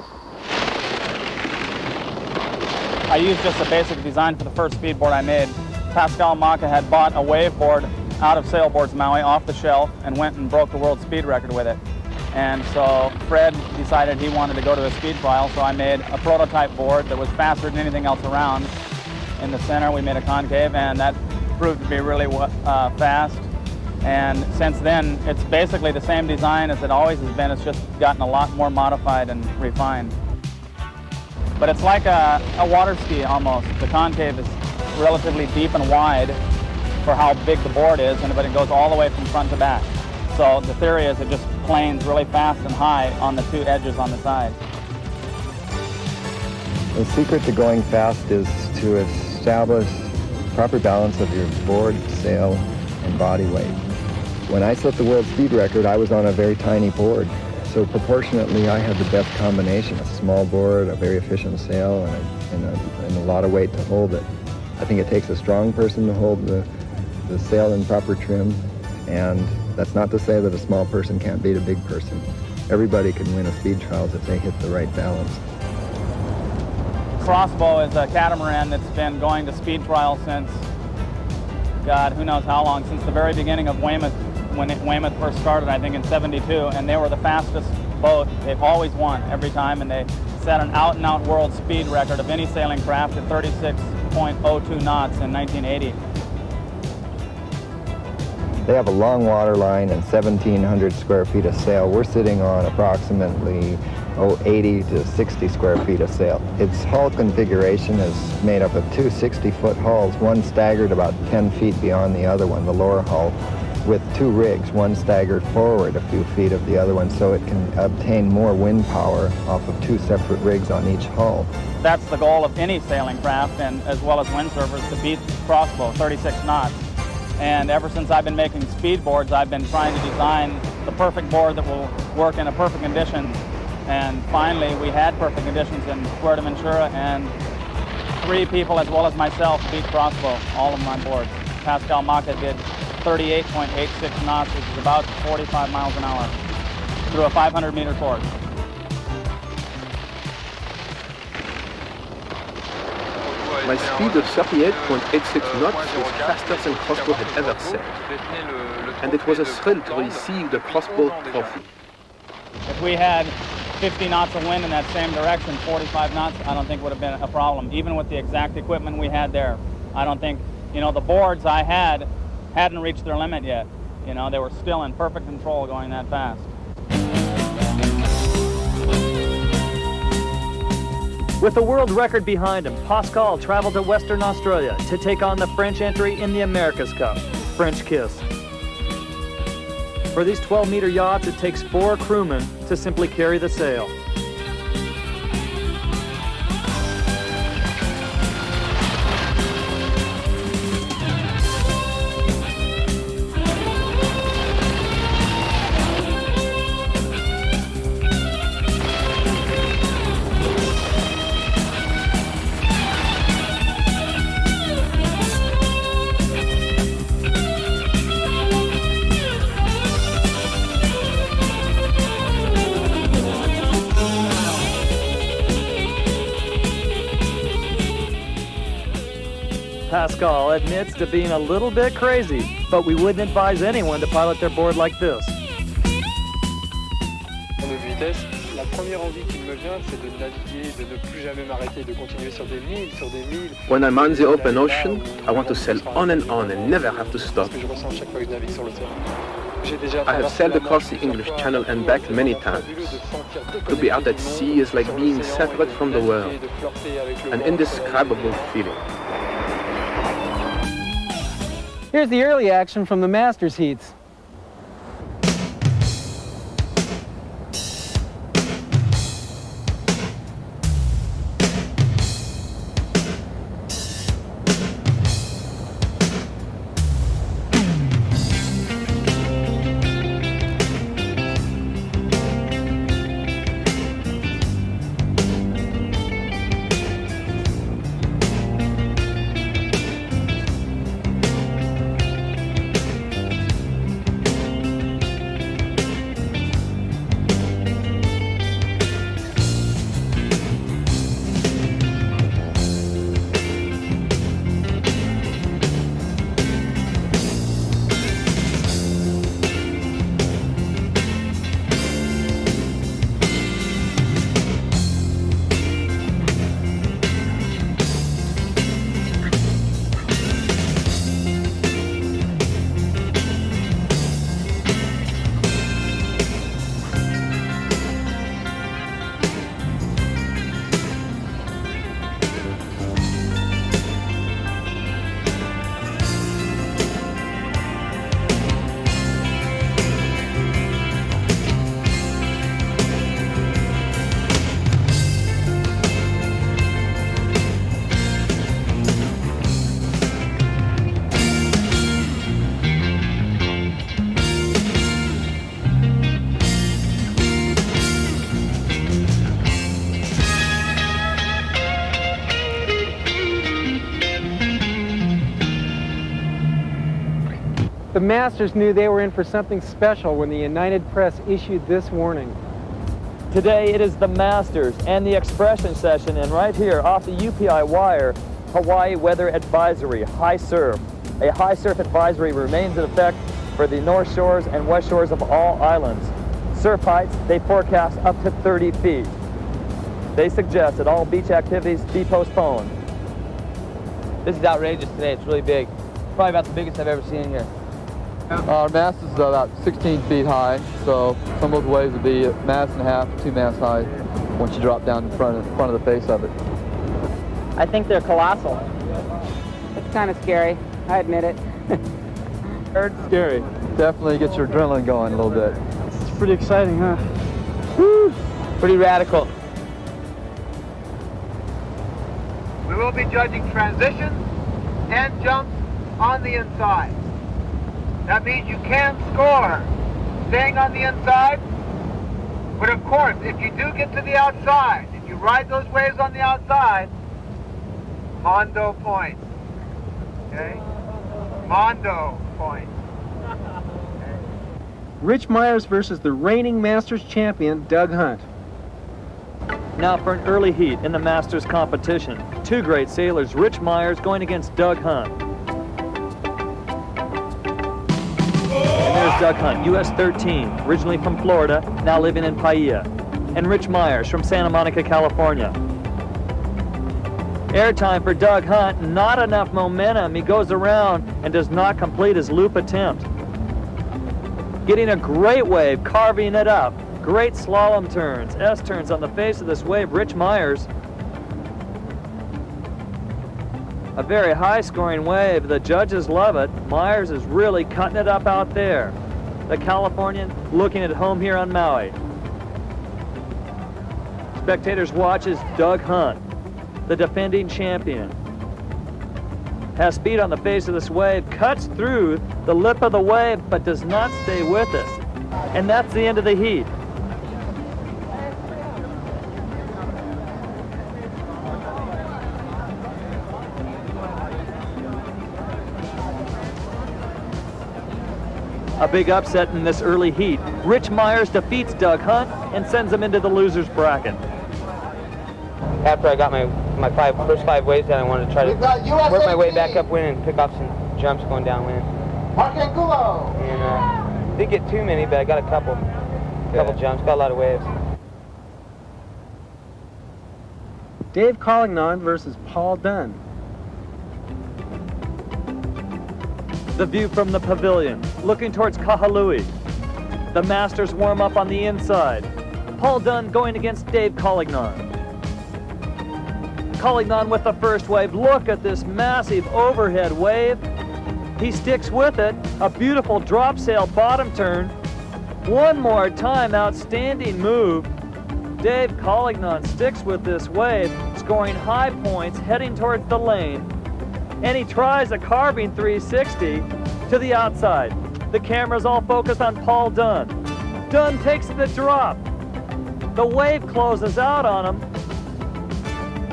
I used just a basic design for the first speed board I made. Pascal Maka had bought a wave board out of Sailboards Maui off the shelf and went and broke the world speed record with it. And so Fred decided he wanted to go to a speed trial, so I made a prototype board that was faster than anything else around. In the center we made a concave, and that proved to be really fast. And since then it's basically the same design as it always has been. It's just gotten a lot more modified and refined. But it's like a water ski almost. The concave is relatively deep and wide for how big the board is, but it goes all the way from front to back. So the theory is it just planes really fast and high on the two edges on the side. The secret to going fast is to establish proper balance of your board, sail, and body weight. When I set the world speed record, I was on a very tiny board, So proportionately, I had the best combination, a small board, a very efficient sail, and a lot of weight to hold it. I think it takes a strong person to hold the sail in proper trim, and that's not to say that a small person can't beat a big person. Everybody can win a speed trials if they hit the right balance. Crossbow is a catamaran that's been going to speed trials since, God, who knows how long, since the very beginning of Weymouth, when Weymouth first started, I think in '72, and they were the fastest boat. They've always won every time, and they set an out-and-out world speed record of any sailing craft at 36.02 knots in 1980. They have a long water line and 1,700 square feet of sail. We're sitting on approximately 80 to 60 square feet of sail. Its hull configuration is made up of two 60-foot hulls, one staggered about 10 feet beyond the other one, the lower hull, with two rigs, one staggered forward a few feet of the other one, so it can obtain more wind power off of two separate rigs on each hull. That's the goal of any sailing craft, and as well as windsurfers, to beat crossbow, 36 knots. And ever since I've been making speed boards, I've been trying to design the perfect board that will work in a perfect condition. And finally, we had perfect conditions in Fuerteventura, and 3 people, as well as myself, beat crossbow, all of my boards. Pascal Maca did 38.86 knots, which is about 45 miles an hour, through a 500-meter course. My speed of 38.86 knots was faster than crossbow had ever sailed, and it was a thrill to receive the crossbow trophy. If we had 50 knots of wind in that same direction, 45 knots, I don't think would have been a problem, even with the exact equipment we had there. I don't think, the boards I had hadn't reached their limit yet. They were still in perfect control going that fast. With the world record behind him, Pascal traveled to Western Australia to take on the French entry in the America's Cup, French Kiss. For these 12-meter yachts, it takes 4 crewmen to simply carry the sail. Pascal admits to being a little bit crazy, but we wouldn't advise anyone to pilot their board like this. En de vitesse, la première envie qui me vient, c'est de naviguer, de ne plus jamais m'arrêter, de continuer sur des milles. When I'm on the open ocean, I want to sail on and never have to stop. Ce que je ressens chaque fois que je navigue sur l'océan. I have sailed across the English Channel and back many times. To be out at sea is like being separate from the world, an indescribable feeling. Here's the early action from the Masters heats. Masters knew they were in for something special when the United Press issued this warning. Today it is the Masters and the expression session, and right here off the UPI wire, Hawaii Weather Advisory, high surf. A high surf advisory remains in effect for the north shores and west shores of all islands. Surf heights, they forecast up to 30 feet. They suggest that all beach activities be postponed. This is outrageous today. It's really big. Probably about the biggest I've ever seen here. Our mast is about 16 feet high, so some of those waves would be a mast and a half, 2 masts high once you drop down in front of the face of it. I think they're colossal. It's kind of scary. I admit it. It's scary. Definitely gets your adrenaline going a little bit. It's pretty exciting, huh? Woo! Pretty radical. We will be judging transitions and jumps on the inside. That means you can score staying on the inside, but of course, if you do get to the outside, if you ride those waves on the outside, Mondo points. Okay? Mondo points. Rich Myers versus the reigning Masters champion, Doug Hunt. Now for an early heat in the Masters competition. Two great sailors, Rich Myers going against Doug Hunt. And there's Doug Hunt, US 13, originally from Florida, now living in Paia. And Rich Myers from Santa Monica, California. Airtime for Doug Hunt, not enough momentum. He goes around and does not complete his loop attempt. Getting a great wave, carving it up. Great slalom turns, S-turns on the face of this wave. Rich Myers. A very high-scoring wave. The judges love it. Myers is really cutting it up out there. The Californian looking at home here on Maui. Spectators watch as Doug Hunt, the defending champion, has speed on the face of this wave, cuts through the lip of the wave, but does not stay with it. And that's the end of the heat. A big upset in this early heat. Rich Myers defeats Doug Hunt and sends him into the loser's bracket. After I got my first five waves down, I wanted to try to work my way back upwind and pick off some jumps going downwind. And didn't get too many, but I got a couple jumps, got a lot of waves. Dave Collignon versus Paul Dunn. The view from the pavilion, looking towards Kahului. The Masters warm up on the inside. Paul Dunn going against Dave Collignon. Collignon with the first wave. Look at this massive overhead wave. He sticks with it. A beautiful drop sail bottom turn. One more time, outstanding move. Dave Collignon sticks with this wave, scoring high points, heading towards the lane. And he tries a carving 360 to the outside. The camera's all focused on Paul Dunn. Dunn takes the drop. The wave closes out on him.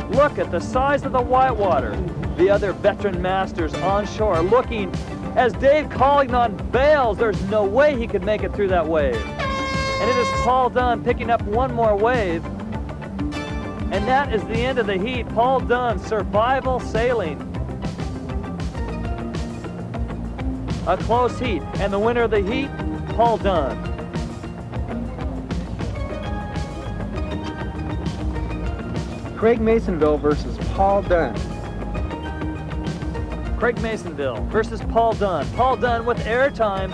Look at the size of the whitewater. The other veteran masters on shore looking as Dave Collignon bails. There's no way he could make it through that wave. And it is Paul Dunn picking up one more wave. And that is the end of the heat. Paul Dunn, survival sailing. A close heat, and the winner of the heat, Paul Dunn. Craig Masonville versus Paul Dunn. Craig Masonville versus Paul Dunn. Paul Dunn with airtime.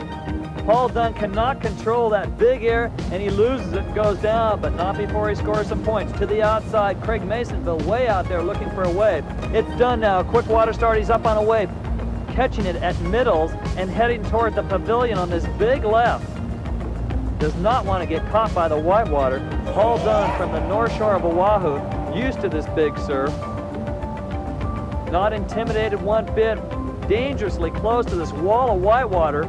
Paul Dunn cannot control that big air, and he loses it and goes down, but not before he scores some points. To the outside, Craig Masonville way out there looking for a wave. It's done now. Quick water start. He's up on a wave, catching it at middles and heading toward the pavilion on this big left. Does not want to get caught by the whitewater. Paul Dunn from the north shore of Oahu, used to this big surf. Not intimidated one bit, dangerously close to this wall of whitewater.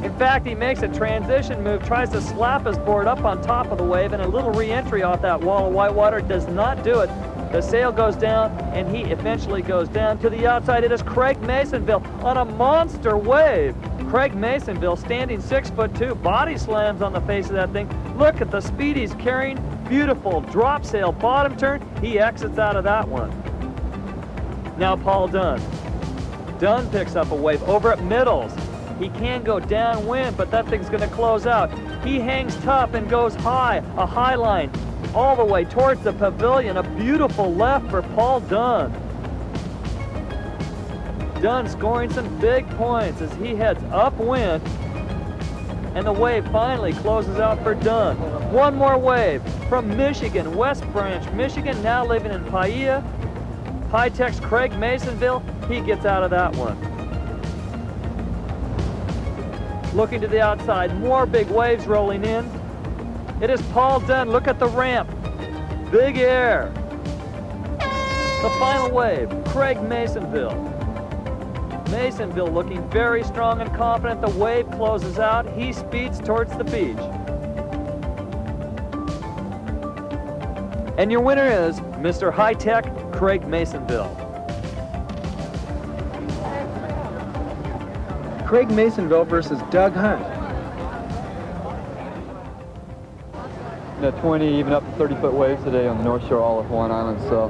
In fact, he makes a transition move, tries to slap his board up on top of the wave, and a little re-entry off that wall of whitewater does not do it. The sail goes down, and he eventually goes down. To the outside, it is Craig Masonville on a monster wave. Craig Masonville, standing 6'2", body slams on the face of that thing. Look at the speed he's carrying. Beautiful drop sail bottom turn. He exits out of that one. Now Paul Dunn. Dunn picks up a wave over at middles. He can go downwind, but that thing's going to close out. He hangs tough and goes high, a high line, all the way towards the pavilion. A beautiful left for Paul Dunn. Dunn scoring some big points as he heads upwind, and the wave finally closes out for Dunn. One more wave from Michigan, West Branch, Michigan, now living in Paia. High-Tech's Craig Masonville, he gets out of that one. Looking to the outside, more big waves rolling in. It is Paul Dunn. Look at the ramp. Big air. The final wave, Craig Masonville. Masonville looking very strong and confident. The wave closes out. He speeds towards the beach. And your winner is Mr. High-Tech, Craig Masonville. Craig Masonville versus Doug Hunt. 20, even up to 30-foot waves today on the North Shore, all of Hawaiian Islands. So,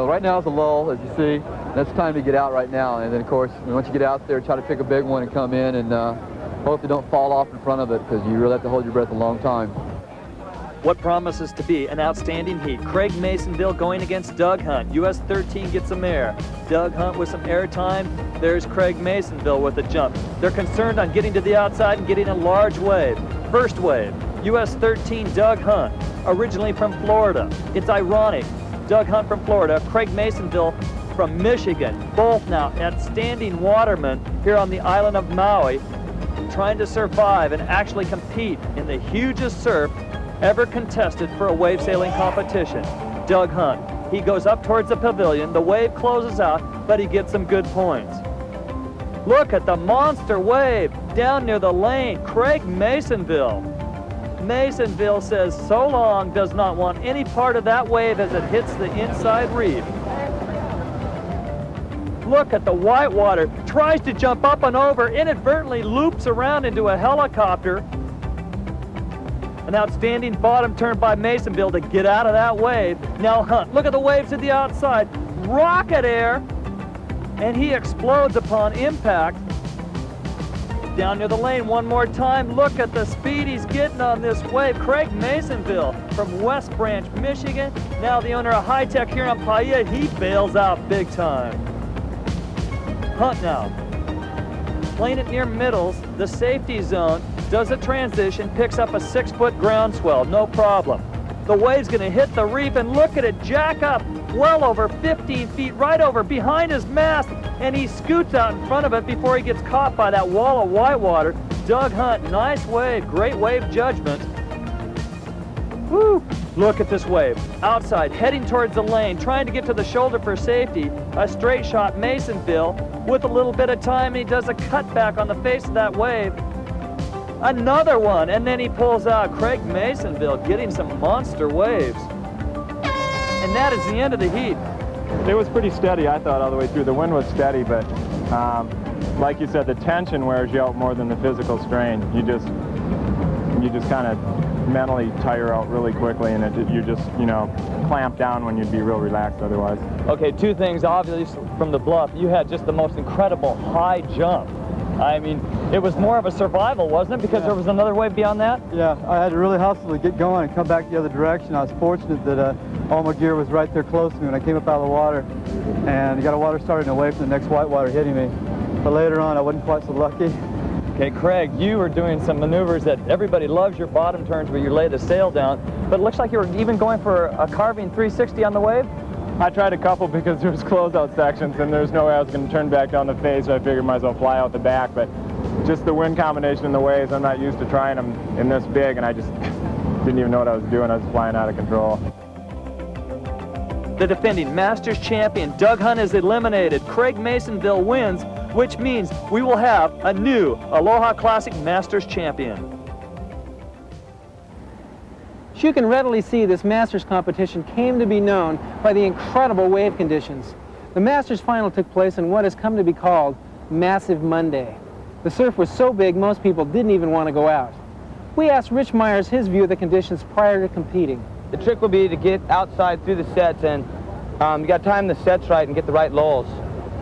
right now is a lull, as you see. That's time to get out right now. And then, of course, once you get out there, try to pick a big one and come in and hope you don't fall off in front of it, because you really have to hold your breath a long time. What promises to be an outstanding heat. Craig Masonville going against Doug Hunt. US 13 gets some air. Doug Hunt with some air time. There's Craig Masonville with a jump. They're concerned on getting to the outside and getting a large wave. First wave, US 13 Doug Hunt, originally from Florida. It's ironic. Doug Hunt from Florida, Craig Masonville from Michigan, both now outstanding watermen here on the island of Maui, trying to survive and actually compete in the hugest surf ever contested for a wave sailing competition. Doug Hunt, he goes up towards the pavilion, the wave closes out, but he gets some good points. Look at the monster wave down near the lane, Craig Masonville. Masonville says so long, does not want any part of that wave as it hits the inside reef. Look at the whitewater, tries to jump up and over, inadvertently loops around into a helicopter. An outstanding bottom turn by Masonville to get out of that wave. Now Hunt, look at the waves to the outside. Rocket air, and he explodes upon impact. Down near the lane one more time. Look at the speed he's getting on this wave. Craig Masonville from West Branch, Michigan. Now the owner of High-Tech here on Paia, he bails out big time. Hunt now, playing it near middles, the safety zone, does a transition, picks up a 6-foot groundswell, no problem. The wave's gonna hit the reef, and look at it jack up well over 15 feet, right over behind his mast, and he scoots out in front of it before he gets caught by that wall of whitewater. Doug Hunt, nice wave, great wave judgment. Woo! Look at this wave. Outside, heading towards the lane, trying to get to the shoulder for safety. A straight shot, Masonville, with a little bit of time, and he does a cutback on the face of that wave. Another one, and then he pulls out. Craig Masonville getting some monster waves. And that is the end of the heat. It was pretty steady, I thought, all the way through. The wind was steady, but like you said, the tension wears you out more than the physical strain. You just kind of mentally tire out really quickly, and you just, clamp down when you'd be real relaxed otherwise. Okay, two things, obviously, from the bluff. You had just the most incredible high jump. I mean, it was more of a survival, wasn't it? Because there was another wave beyond that? Yeah, I had to really hustle to get going and come back the other direction. I was fortunate that all my gear was right there close to me when I came up out of the water. And I got a water starting away from the next whitewater hitting me. But later on, I wasn't quite so lucky. Okay, Craig, you were doing some maneuvers that everybody loves, your bottom turns where you lay the sail down. But it looks like you were even going for a carving 360 on the wave? I tried a couple because there was closeout sections and there's no way I was going to turn back down the face, so I figured might as well fly out the back. But just the wind combination and the waves, I'm not used to trying them in this big, and I just didn't even know what I was doing. I was flying out of control. The defending Masters champion, Doug Hunt, is eliminated. Craig Masonville wins, which means we will have a new Aloha Classic Masters champion. As you can readily see, this Masters competition came to be known by the incredible wave conditions. The Masters final took place in what has come to be called massive Monday. The surf was so big, most people didn't even want to go out. We asked Rich Myers his view of the conditions prior to competing. The trick will be to get outside through the sets, and you got to time the sets right and get the right lulls.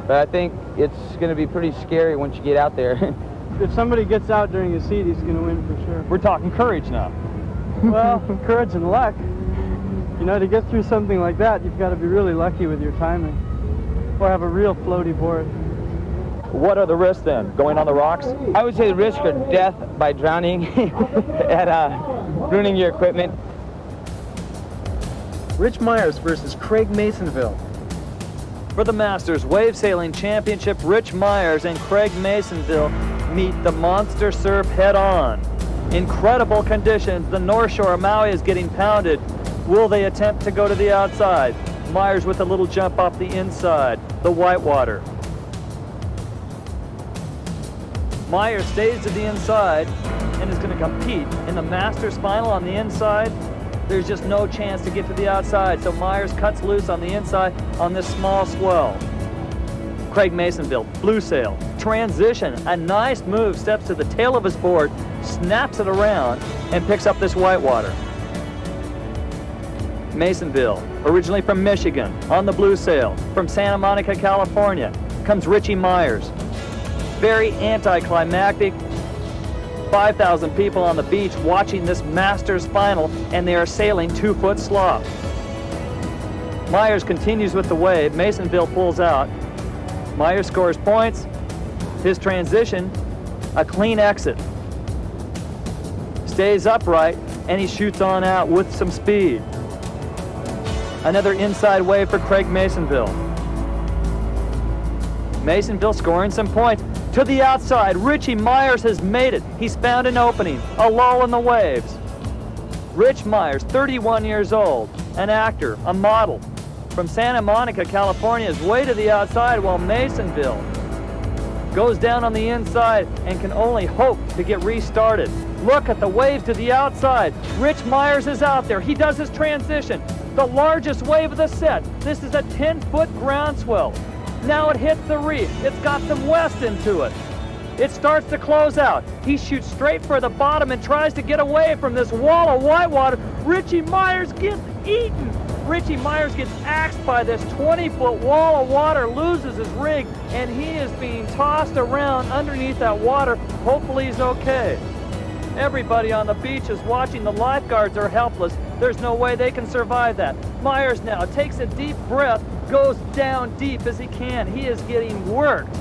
But I think it's going to be pretty scary once you get out there. If somebody gets out during his heat, he's going to win for sure. We're talking courage now. Well, courage and luck. You know, to get through something like that, you've got to be really lucky with your timing, or have a real floaty board. What are the risks then? Going on the rocks? I would say the risk of death by drowning and ruining your equipment. Rich Myers versus Craig Masonville. For the Masters Wave Sailing Championship, Rich Myers and Craig Masonville meet the monster surf head-on. Incredible conditions. The North Shore of Maui is getting pounded. Will they attempt to go to the outside? Myers with a little jump off the inside, the whitewater. Myers stays to the inside and is going to compete in the Masters final on the inside. There's just no chance to get to the outside, so Myers cuts loose on the inside on this small swell. Craig Masonville, blue sail, transition, a nice move, steps to the tail of his board, snaps it around, and picks up this whitewater. Masonville, originally from Michigan, on the blue sail. From Santa Monica, California, comes Richie Myers. Very anticlimactic. 5,000 people on the beach watching this Masters final, and they are sailing 2-foot slop. Myers continues with the wave. Masonville pulls out. Myers scores points. His transition, a clean exit. Stays upright, and he shoots on out with some speed. Another inside wave for Craig Masonville. Masonville scoring some points. To the outside, Richie Myers has made it. He's found an opening, a lull in the waves. Rich Myers, 31 years old, an actor, a model. From Santa Monica, California, is way to the outside, while Masonville goes down on the inside and can only hope to get restarted. Look at the waves to the outside. Rich Myers is out there. He does his transition. The largest wave of the set. This is a 10-foot groundswell. Now it hits the reef. It's got some west into it. It starts to close out. He shoots straight for the bottom and tries to get away from this wall of whitewater. Richie Myers gets eaten. Richie Myers gets axed by this 20-foot wall of water, loses his rig, and he is being tossed around underneath that water. Hopefully he's okay. Everybody on the beach is watching. The lifeguards are helpless. There's no way they can survive that. Myers now takes a deep breath, goes down deep as he can. He is getting worked.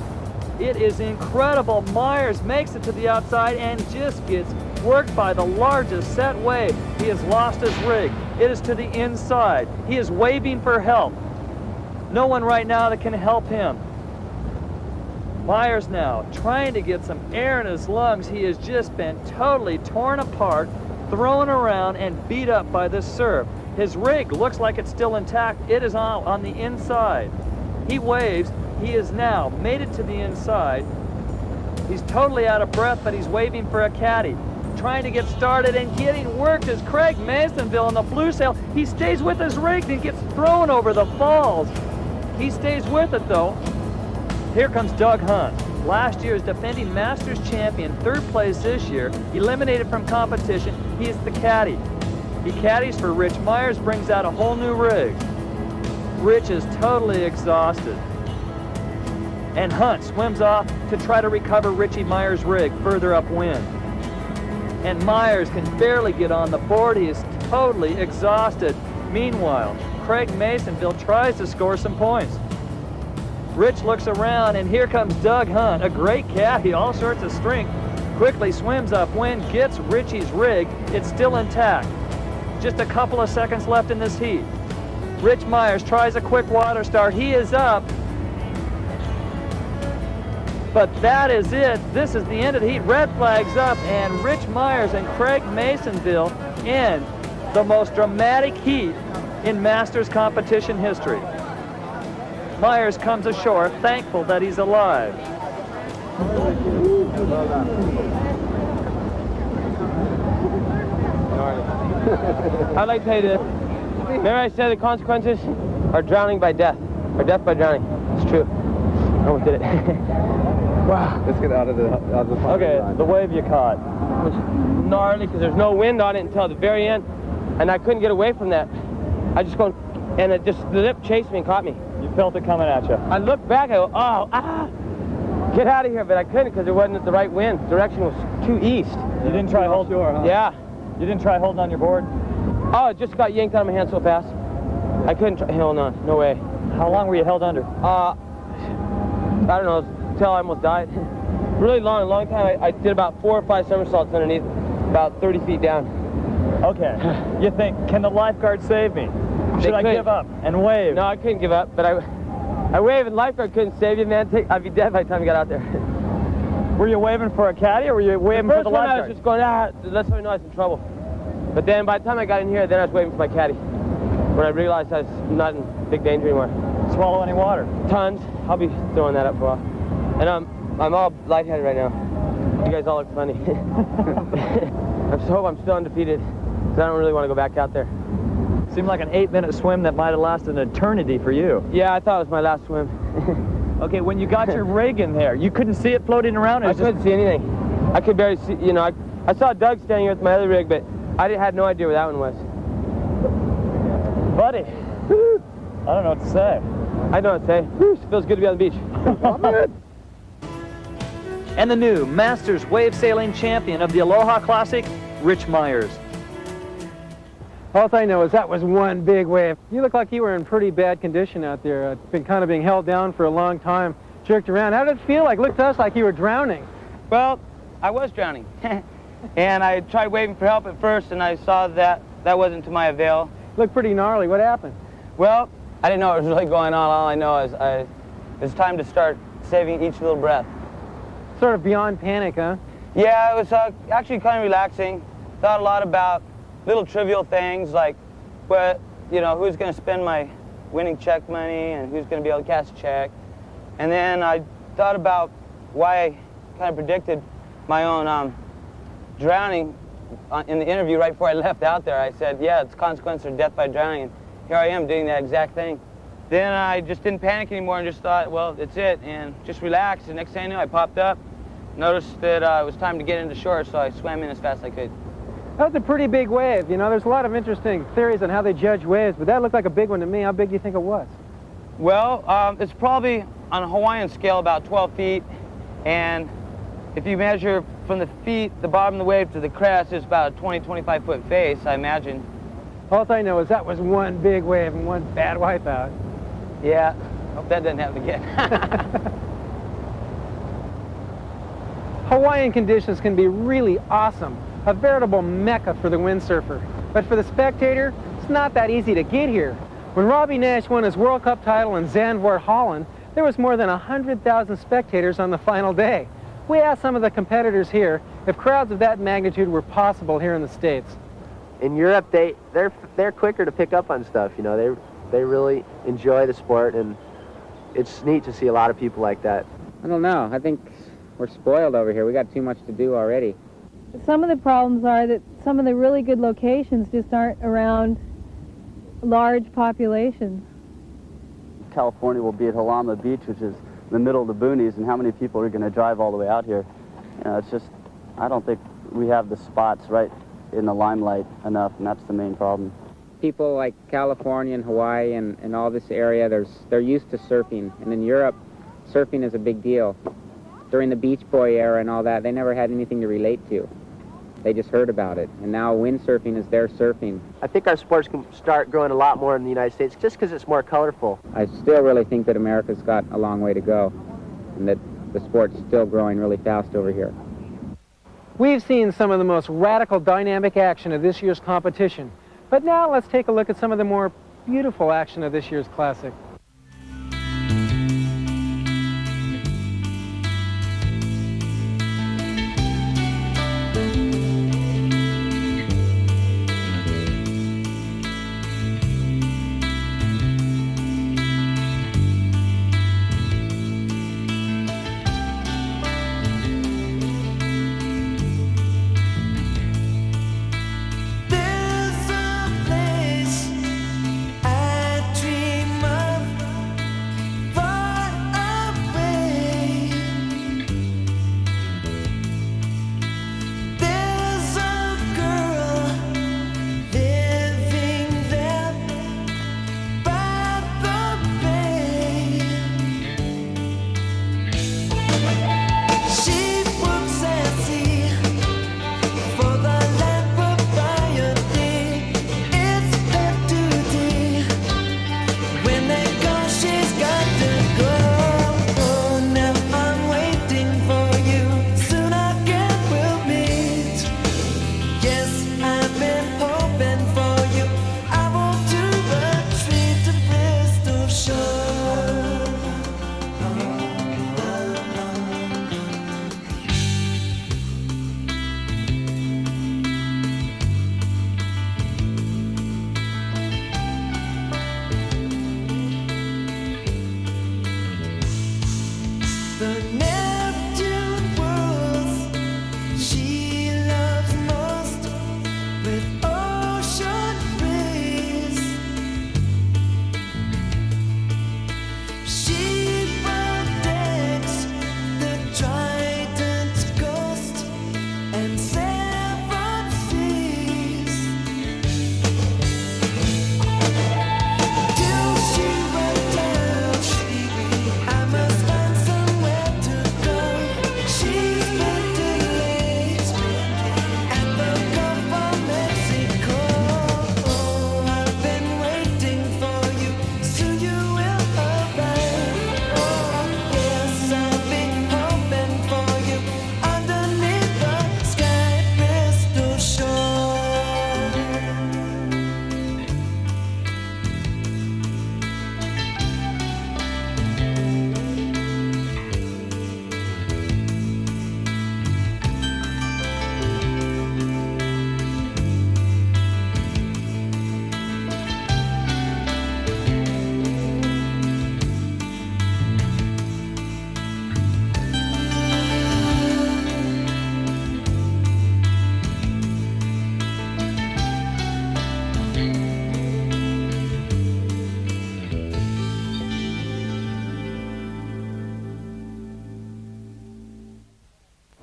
It is incredible. Myers makes it to the outside and just gets worked by the largest set wave. He has lost his rig. It is to the inside. He is waving for help. No one right now that can help him. Myers now trying to get some air in his lungs. He has just been totally torn apart, thrown around, and beat up by this surf. His rig looks like it's still intact. It is on the inside. He waves. He has now made it to the inside. He's totally out of breath, but he's waving for a caddy. Trying to get started and getting worked is Craig Masonville on the blue sail. He stays with his rig and gets thrown over the falls. He stays with it though. Here comes Doug Hunt. Last year's defending Masters champion, third place this year, eliminated from competition. He is the caddy. He caddies for Rich Myers, brings out a whole new rig. Rich is totally exhausted. And Hunt swims off to try to recover Richie Myers' rig further upwind. And Myers can barely get on the board. He is totally exhausted. Meanwhile, Craig Masonville tries to score some points. Rich looks around, and here comes Doug Hunt, a great caddy, all sorts of strength. Quickly swims upwind, gets Richie's rig. It's still intact. Just a couple of seconds left in this heat. Rich Myers tries a quick water start. He is up. But that is it. This is the end of the heat. Red flag's up, and Rich Myers and Craig Masonville end the most dramatic heat in Masters competition history. Myers comes ashore, thankful that he's alive. I'd like to tell you this. Remember I said the consequences are drowning by death, or death by drowning. It's true. I almost did it. Wow. Let's get out of the Okay, the wave you caught. It was gnarly because there's no wind on it until the very end, and I couldn't get away from that. I just going, and it just, the lip chased me and caught me. You felt it coming at you. I looked back, I go, oh, get out of here, but I couldn't because it wasn't the right wind. Direction was too east. You didn't try holding shore, huh? Yeah. You didn't try holding on your board? Oh, it just got yanked out of my hand so fast. I couldn't try, hold on, no way. How long were you held under? I don't know, until I almost died. Really long time. I did about 4 or 5 somersaults underneath, about 30 feet down. Okay. You think, can the lifeguard save me? Should I give up and wave? No, I couldn't give up, but I waved and lifeguard couldn't save you, man. I'd be dead by the time you got out there. Were you waving for a caddy or were you waving for the lifeguard? I was just going, that's how I know I was in trouble. But then by the time I got in here, then I was waving for my caddy. When I realized I was not in big danger anymore. Swallow any water? Tons. I'll be throwing that up for a while. And I'm all lightheaded right now. You guys all look funny. I hope I'm still undefeated, because I don't really want to go back out there. Seemed like an 8-minute swim that might have lasted an eternity for you. Yeah, I thought it was my last swim. Okay, when you got your rig in there, you couldn't see it floating around? I couldn't see anything. I could barely see, you know, I saw Doug standing here with my other rig, but I had no idea where that one was. Buddy, I don't know what to say. I know what to say. It feels good to be on the beach. And the new Masters Wave Sailing Champion of the Aloha Classic, Rich Myers. All I know is that was one big wave. You look like you were in pretty bad condition out there. Been kind of being held down for a long time, jerked around. How did it feel like? Looked to us like you were drowning. Well, I was drowning. And I tried waving for help at first, and I saw that wasn't to my avail. Looked pretty gnarly. What happened? Well, I didn't know what was really going on. All I know is it's time to start saving each little breath. Sort of beyond panic, huh? Yeah, it was actually kind of relaxing. Thought a lot about little trivial things like, who's going to spend my winning check money and who's going to be able to cash a check. And then I thought about why I kind of predicted my own drowning in the interview right before I left out there. I said, yeah, it's consequence of death by drowning. And here I am doing that exact thing. Then I just didn't panic anymore and just thought, well, that's it, and just relaxed. And next thing I knew, I popped up, noticed that it was time to get into shore, so I swam in as fast as I could. That was a pretty big wave. You know, there's a lot of interesting theories on how they judge waves, but that looked like a big one to me. How big do you think it was? Well, it's probably on a Hawaiian scale about 12 feet, and if you measure from the feet, the bottom of the wave to the crest, it's about a 20, 25-foot face, I imagine. All I know is that was one big wave and one bad wipeout. Yeah, hope that doesn't happen again. Hawaiian conditions can be really awesome, a veritable mecca for the windsurfer. But for the spectator, it's not that easy to get here. When Robbie Nash won his World Cup title in Zandvoort, Holland, there was more than 100,000 spectators on the final day. We asked some of the competitors here if crowds of that magnitude were possible here in the States. In Europe, they're quicker to pick up on stuff. You know, they really enjoy the sport, and it's neat to see a lot of people like that. I don't know. I think we're spoiled over here. We got too much to do already. Some of the problems are that some of the really good locations just aren't around large populations. California will be at Halama Beach, which is in the middle of the boonies, and how many people are going to drive all the way out here? You know, it's just, I don't think we have the spots right in the limelight enough, and that's the main problem. People like California and Hawaii and all this area, they're used to surfing. And in Europe, surfing is a big deal. During the Beach Boy era and all that, they never had anything to relate to. They just heard about it. And now windsurfing is their surfing. I think our sports can start growing a lot more in the United States just because it's more colorful. I still really think that America's got a long way to go and that the sport's still growing really fast over here. We've seen some of the most radical dynamic action of this year's competition. But now let's take a look at some of the more beautiful action of this year's Classic. There's a place I dream of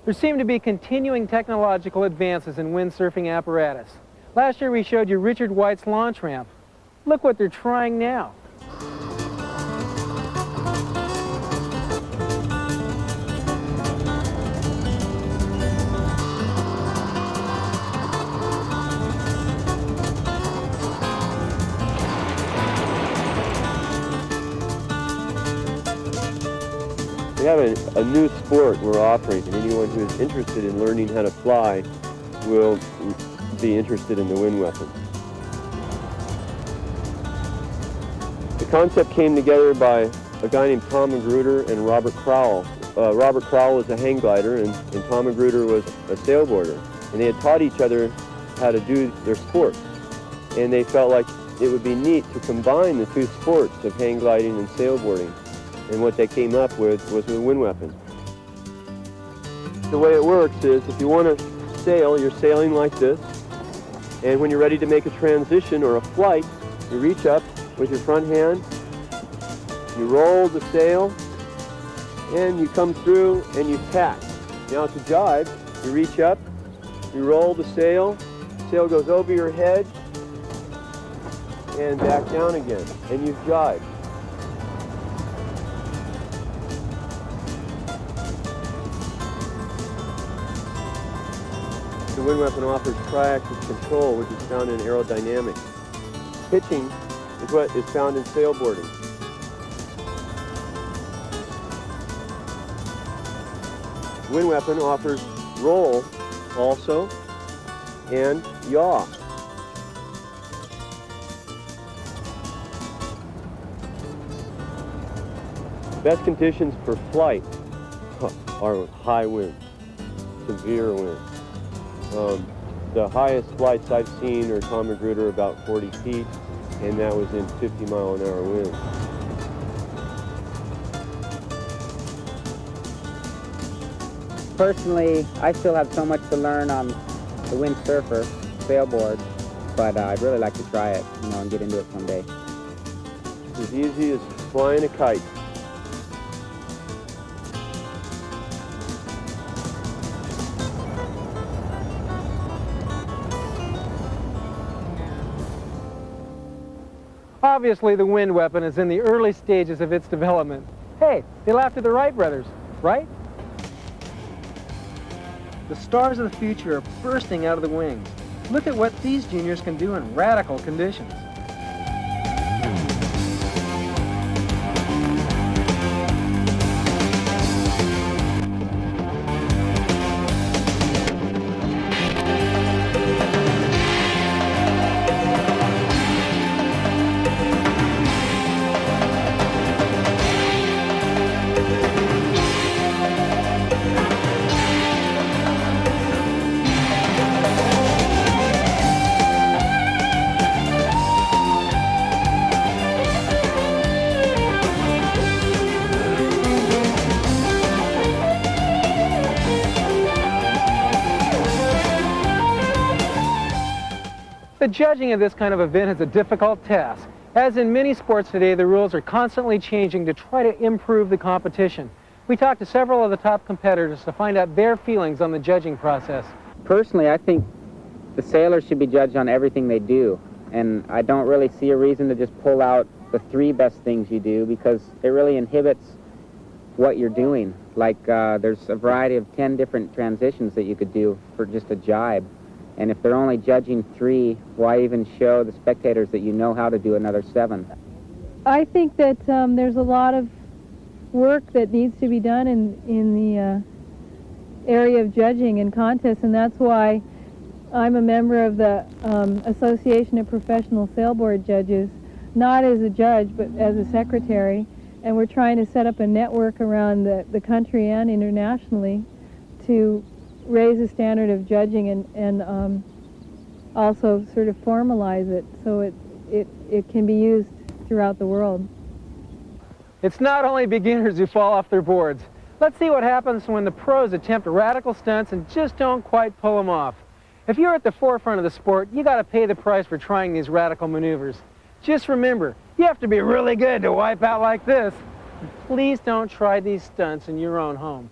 There seem to be continuing technological advances in windsurfing apparatus. Last year we showed you Richard White's launch ramp. Look what they're trying now. We have a new sport we're offering, and anyone who is interested in learning how to fly will be interested in the wind weapon. The concept came together by a guy named Tom Magruder and Robert Crowell. Robert Crowell was a hang glider, and Tom Magruder was a sailboarder. And they had taught each other how to do their sports. And they felt like it would be neat to combine the two sports of hang gliding and sailboarding. And what they came up with was a wind weapon. The way it works is if you want to sail, you're sailing like this. And when you're ready to make a transition or a flight, you reach up with your front hand, you roll the sail, and you come through and you tack. Now to jibe, you reach up, you roll the sail goes over your head and back down again, and you jibe. The wind weapon offers tri-axis control, which is found in aerodynamics. Pitching is what is found in sailboarding. The wind weapon offers roll also and yaw. Best conditions for flight are high winds, severe winds. The highest flights I've seen are Tom Magruder about 40 feet, and that was in 50-mile-an-hour winds. Personally, I still have so much to learn on the windsurfer, sailboard, but I'd really like to try it, and get into it someday. It's as easy as flying a kite. Obviously, the wind weapon is in the early stages of its development. Hey, they laughed at the Wright brothers, right? The stars of the future are bursting out of the wings. Look at what these juniors can do in radical conditions. The judging of this kind of event is a difficult task. As in many sports today, the rules are constantly changing to try to improve the competition. We talked to several of the top competitors to find out their feelings on the judging process. Personally, I think the sailors should be judged on everything they do, and I don't really see a reason to just pull out the 3 best things you do, because it really inhibits what you're doing. Like there's a variety of 10 different transitions that you could do for just a jibe. And if they're only judging 3, why even show the spectators that you know how to do another 7? I think that there's a lot of work that needs to be done in the area of judging and contests, and that's why I'm a member of the Association of Professional Sailboard Judges, not as a judge, but as a secretary, and we're trying to set up a network around the country and internationally to raise the standard of judging and also sort of formalize it so it can be used throughout the world. It's not only beginners who fall off their boards. Let's see what happens when the pros attempt radical stunts and just don't quite pull them off. If you're at the forefront of the sport, you got to pay the price for trying these radical maneuvers. Just remember, you have to be really good to wipe out like this. Please don't try these stunts in your own home.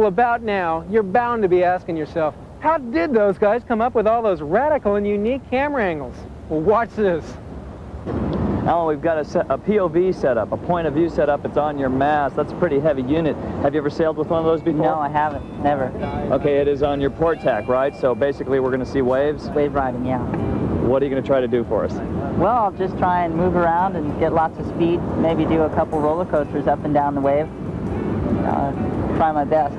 Well, about now, you're bound to be asking yourself, how did those guys come up with all those radical and unique camera angles? Well, watch this. Alan, we've got a POV set up, a point of view set up. It's on your mast. That's a pretty heavy unit. Have you ever sailed with one of those before? No, I haven't. Never. Okay, it is on your port tack, right? So basically we're going to see waves? Wave riding, yeah. What are you going to try to do for us? Well, I'll just try and move around and get lots of speed. Maybe do a couple roller coasters up and down the wave. Try my best.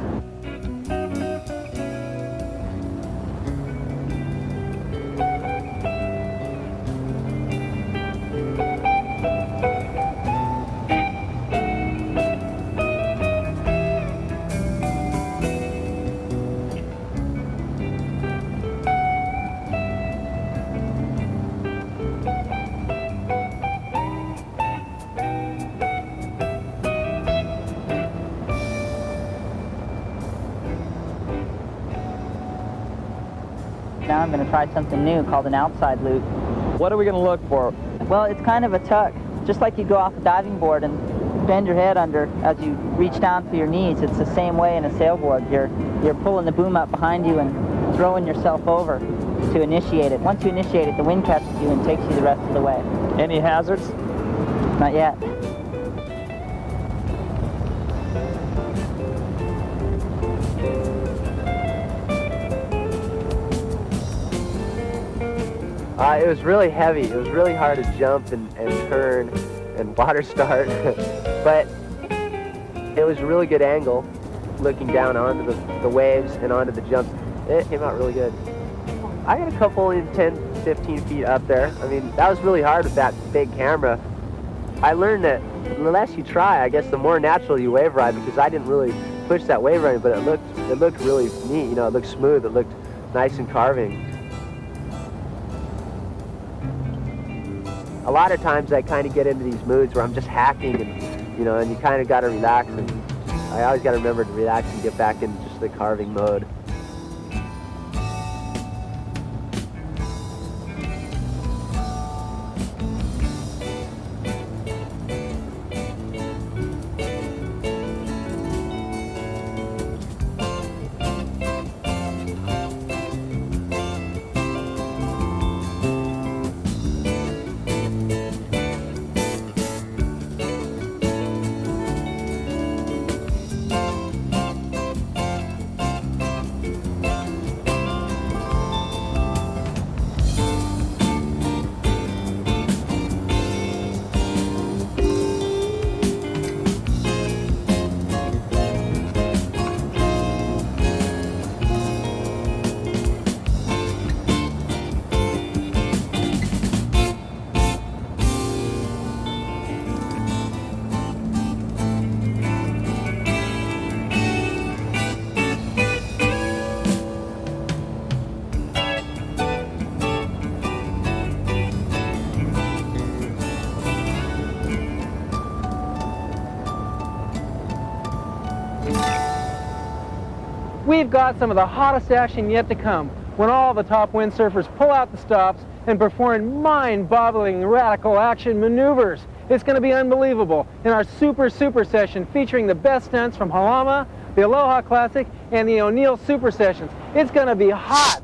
Now I'm going to try something new called an outside loop. What are we going to look for? Well, it's kind of a tuck, just like you go off a diving board and bend your head under as you reach down to your knees. It's the same way in a sailboard. You're pulling the boom up behind you and throwing yourself over to initiate it. Once you initiate it, the wind catches you and takes you the rest of the way. Any hazards? Not yet. It was really heavy. It was really hard to jump and turn and water start, but it was a really good angle looking down onto the waves and onto the jumps. It came out really good. I got a couple in 10, 15 feet up there. I mean, that was really hard with that big camera. I learned that the less you try, I guess the more natural you wave ride, because I didn't really push that wave riding, but it looked really neat. You know, it looked smooth. It looked nice and carving. A lot of times I kind of get into these moods where I'm just hacking and, you know, and you kind of got to relax, and I always got to remember to relax and get back into just the carving mode. We've got some of the hottest action yet to come when all the top windsurfers pull out the stops and perform mind-boggling radical action maneuvers. It's going to be unbelievable in our super session featuring the best stunts from Halama, the Aloha Classic, and the O'Neill Super Sessions. It's going to be hot.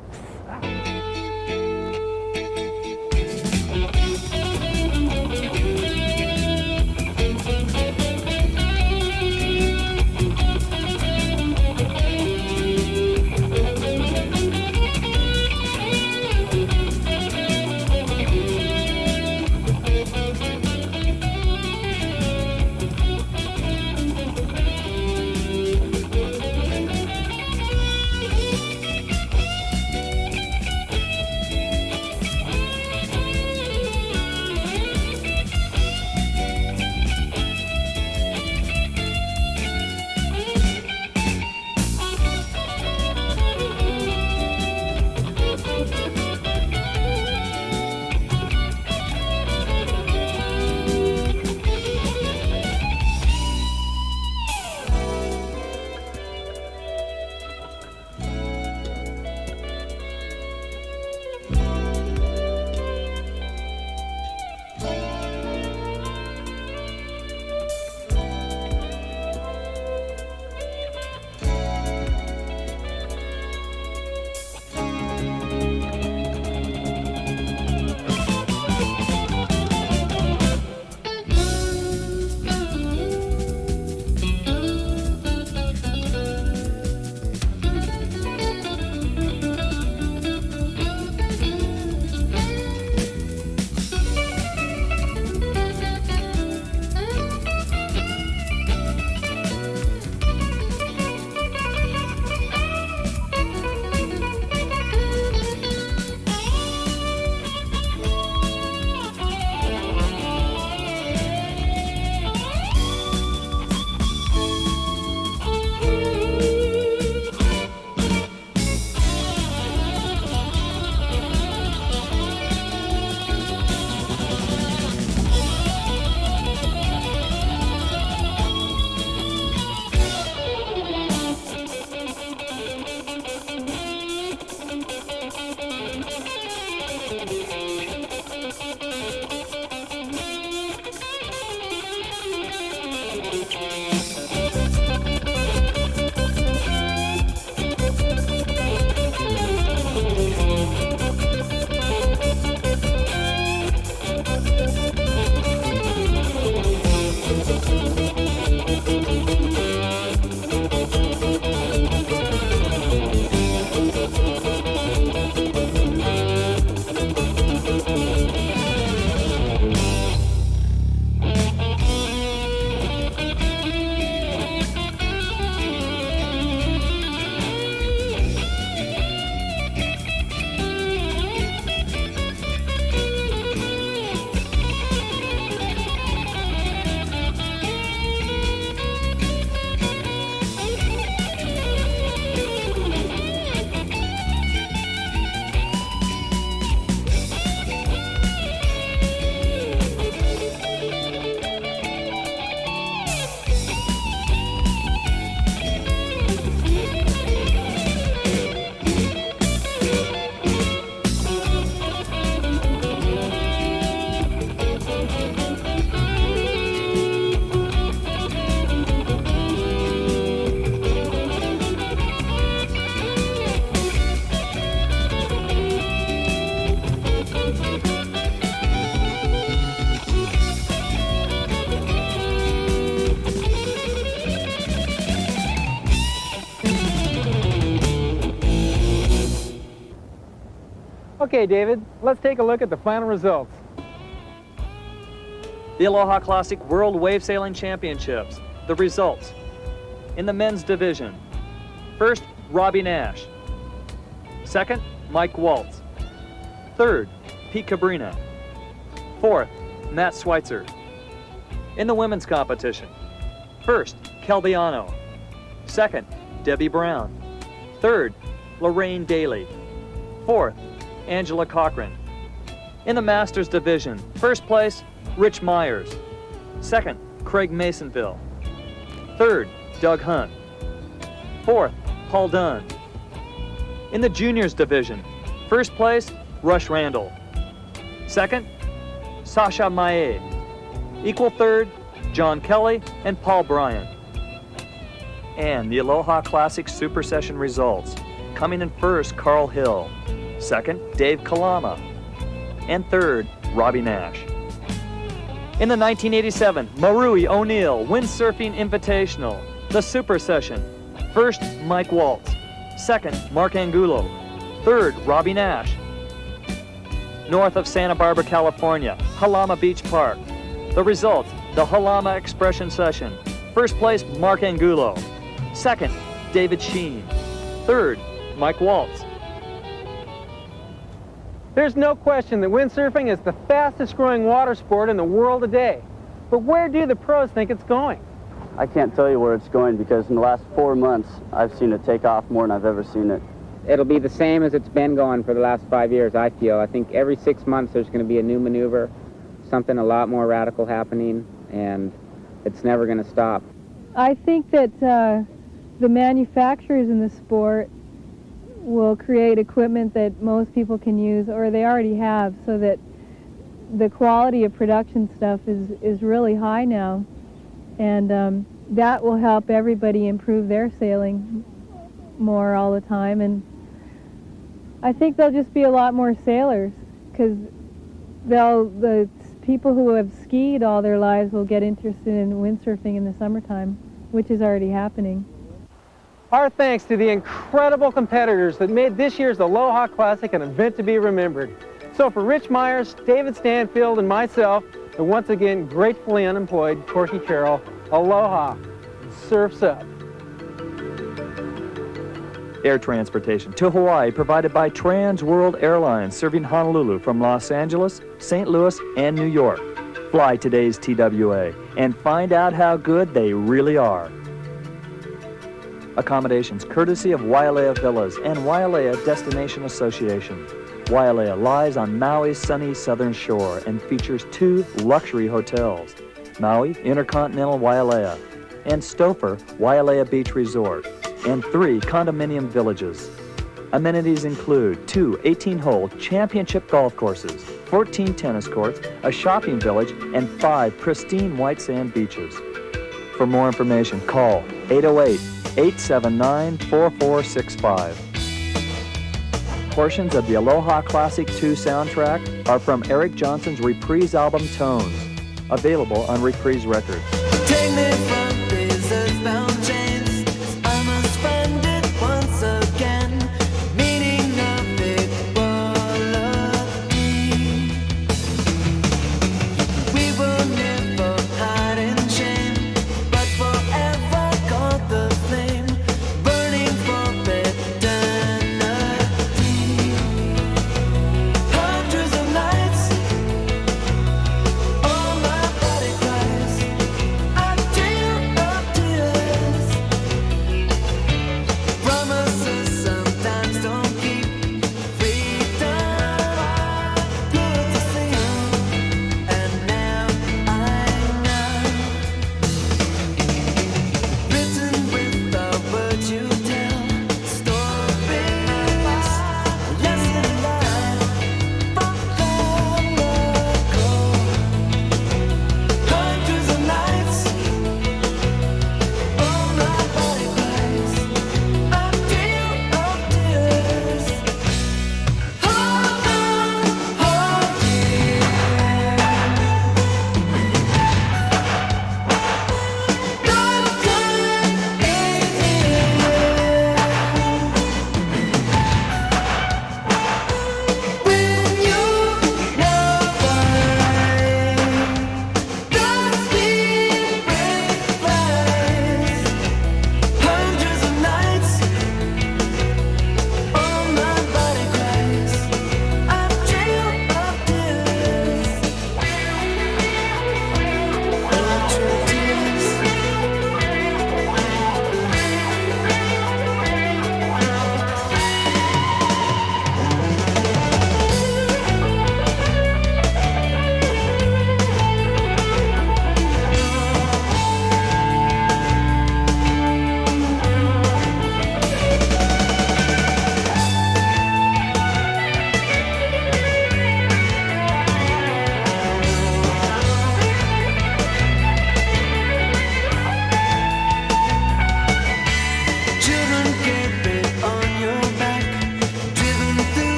Okay, David, let's take a look at the final results. The Aloha Classic World Wave Sailing Championships. The results. In the men's division, first, Robbie Nash. Second, Mike Waltz. Third, Pete Cabrina. Fourth, Matt Schweitzer. In the women's competition, first, Calbiano. Second, Debbie Brown. Third, Lorraine Daly. Fourth, Angela Cochran. In the masters division, first place, Rich Myers. Second, Craig Masonville. Third, Doug Hunt. Fourth, Paul Dunn. In the juniors division, first place, Rush Randall. Second, Sasha Mae. Equal third, John Kelly and Paul Bryan. And the Aloha Classic Super Session results. Coming in first, Carl Hill. Second, Dave Kalama. And third, Robbie Nash. In the 1987 Marui O'Neill Windsurfing Invitational, the Super Session, first, Mike Waltz. Second, Mark Angulo. Third, Robbie Nash. North of Santa Barbara, California, Halama Beach Park. The results, the Halama Expression Session. First place, Mark Angulo. Second, David Sheen. Third, Mike Waltz. There's no question that windsurfing is the fastest growing water sport in the world today. But where do the pros think it's going? I can't tell you where it's going because in the last 4 months, I've seen it take off more than I've ever seen it. It'll be the same as it's been going for the last 5 years, I feel. I think every 6 months there's going to be a new maneuver, something a lot more radical happening, and it's never going to stop. I think that the manufacturers in the sport will create equipment that most people can use, or they already have, so that the quality of production stuff is really high now. And that will help everybody improve their sailing more all the time. And I think there'll just be a lot more sailors, because the people who have skied all their lives will get interested in windsurfing in the summertime, which is already happening. Our thanks to the incredible competitors that made this year's Aloha Classic an event to be remembered. So for Rich Myers, David Stanfield, and myself, the once again gratefully unemployed Corky Carroll, aloha, and surf's up. Air transportation to Hawaii provided by Trans World Airlines, serving Honolulu from Los Angeles, St. Louis, and New York. Fly today's TWA and find out how good they really are. Accommodations courtesy of Wailea Villas and Wailea Destination Association. Wailea lies on Maui's sunny southern shore and features 2 luxury hotels, Maui Intercontinental Wailea and Stouffer Wailea Beach Resort, and 3 condominium villages. Amenities include 2 18-hole championship golf courses, 14 tennis courts, a shopping village, and 5 pristine white sand beaches. For more information, call 808-879-4465. Portions of the Aloha Classic 2 soundtrack are from Eric Johnson's Reprise album Tones, available on Reprise Records. Take me from places bound